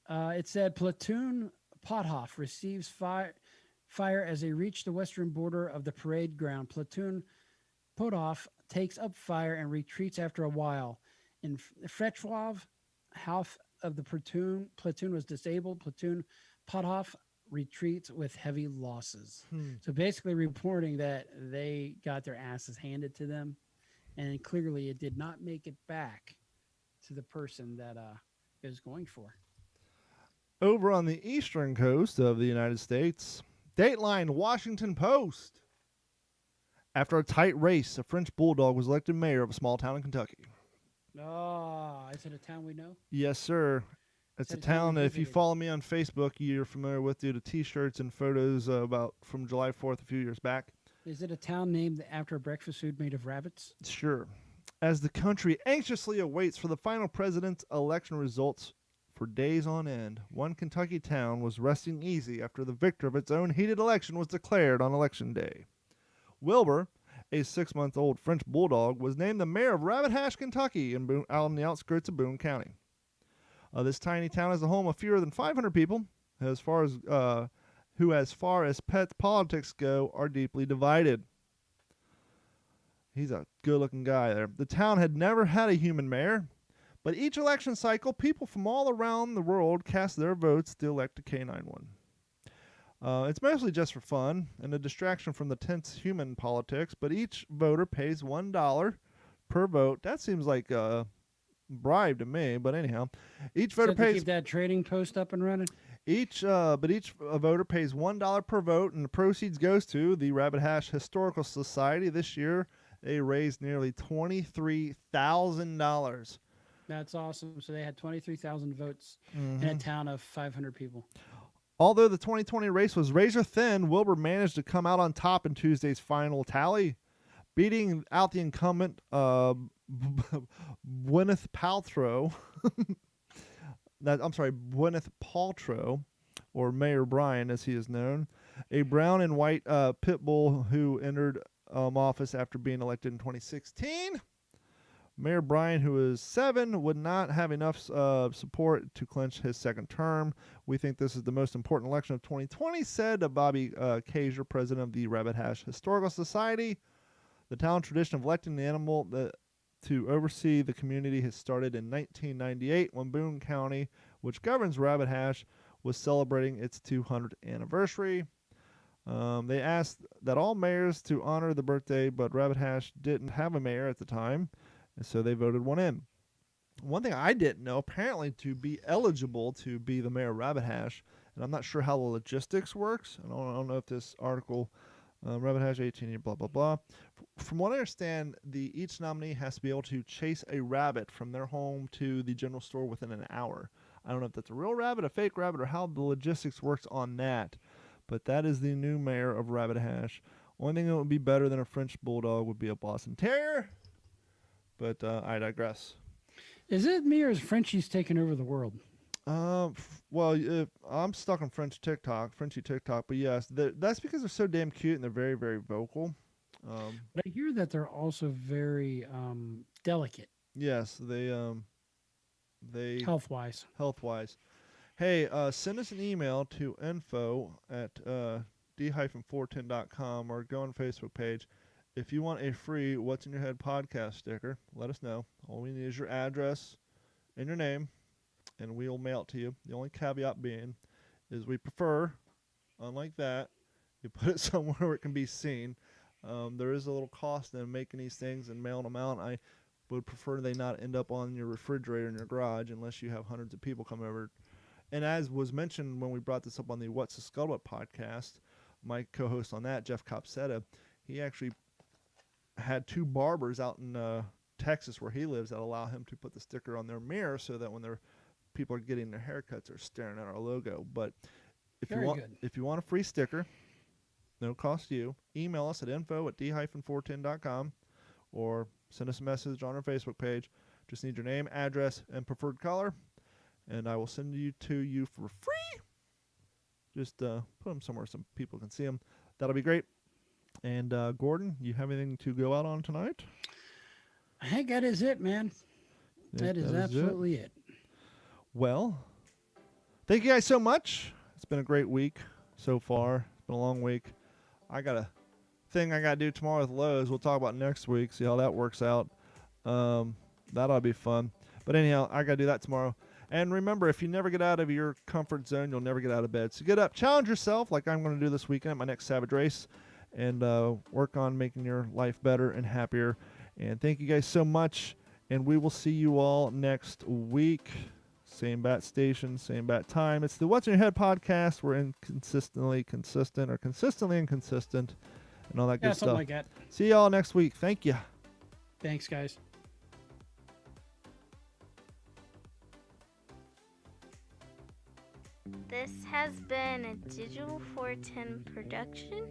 It said, Platoon Pothoff receives fire as they reach the western border of the parade ground. Platoon Pothoff takes up fire and retreats after a while. In Frechwov, half of the platoon was disabled. Platoon Pothoff retreats with heavy losses. So basically reporting that they got their asses handed to them, and clearly it did not make it back to the person that it was going for. Over on the eastern coast of the United States, Dateline Washington Post. After a tight race, a French bulldog was elected mayor of a small town in Kentucky. Oh, is it a town we know? Yes, sir. It's a town that if you follow me on Facebook, you're familiar with due to T-shirts and photos from July 4th a few years back. Is it a town named after a breakfast food made of rabbits? Sure. As the country anxiously awaits for the final president's election results for days on end, one Kentucky town was resting easy after the victor of its own heated election was declared on Election Day. Wilbur, a 6-month-old French bulldog, was named the mayor of Rabbit Hash, Kentucky, out on the outskirts of Boone County. This tiny town is the home of fewer than 500 people, who, as far as pet politics go, are deeply divided. He's a good-looking guy there. The town had never had a human mayor, but each election cycle, people from all around the world cast their votes to elect a canine one. It's mostly just for fun and a distraction from the tense human politics, but each voter pays $1 per vote. That seems like a bribe to me, but anyhow, each voter pays. Keep that trading post up and running. Each voter pays $1 per vote, and the proceeds goes to the Rabbit Hash Historical Society. This year, they raised nearly $23,000. That's awesome. So they had 23,000 votes in a town of 500 people. Although the 2020 race was razor thin, Wilbur managed to come out on top in Tuesday's final tally, beating out the incumbent Gwyneth Paltrow. Gwyneth Paltrow, or Mayor Brian as he is known, a brown and white pit bull who entered office after being elected in 2016. Mayor Bryan, who is 7, would not have enough support to clinch his second term. We think this is the most important election of 2020, said Bobby Kazier, president of the Rabbit Hash Historical Society. The town tradition of electing the animal to oversee the community has started in 1998 when Boone County, which governs Rabbit Hash, was celebrating its 200th anniversary. They asked that all mayors to honor the birthday, but Rabbit Hash didn't have a mayor at the time, and so they voted one in. one thing I didn't know, apparently to be eligible to be the mayor of Rabbit Hash, and I'm not sure how the logistics works. I don't know if this article, Rabbit Hash 18, blah, blah, blah. From what I understand, each nominee has to be able to chase a rabbit from their home to the general store within an hour. I don't know if that's a real rabbit, a fake rabbit, or how the logistics works on that. But that is the new mayor of Rabbit Hash. Only thing that would be better than a French Bulldog would be a Boston Terrier. But I digress. Is it me or is Frenchie's taking over the world? Well, I'm stuck on Frenchie TikTok, but yes, that's because they're so damn cute and they're very, very vocal. But I hear that they're also very delicate. Yes, they health-wise. Hey, send us an email to info@d-410.com or go on Facebook page. If you want a free What's in Your Head podcast sticker, let us know. All we need is your address and your name, and we'll mail it to you. The only caveat being is we prefer, unlike that, you put it somewhere where it can be seen. There is a little cost in making these things and mailing them out. I would prefer they not end up on your refrigerator in your garage unless you have hundreds of people come over. And as was mentioned when we brought this up on the What's the Scuttlebutt podcast, my co-host on that, Jeff Copsetta, he actually had 2 barbers out in Texas where he lives that allow him to put the sticker on their mirror so that when people are getting their haircuts, they're staring at our logo. But if you want a free sticker, no cost to you, email us at info@d-410.com or send us a message on our Facebook page. Just need your name, address, and preferred color, and I will send you to you for free. Just put them somewhere so people can see them. That'll be great. And Gordon, you have anything to go out on tonight? I think that is it, man. That is absolutely it. Well, thank you guys so much. It's been a great week so far. It's been a long week. I got a thing I got to do tomorrow with Lowe's. We'll talk about next week, see how that works out. That'll be fun. But anyhow, I got to do that tomorrow. And remember, if you never get out of your comfort zone, you'll never get out of bed. So get up, challenge yourself like I'm going to do this weekend at my next Savage Race, and work on making your life better and happier. And thank you guys so much, and we will see you all next week. Same bat station, same bat time. It's the What's in Your Head podcast. We're consistently inconsistent, and all that good stuff. Something like that. See y'all next week. Thank you. Thanks, guys. This has been a Digital 410 production.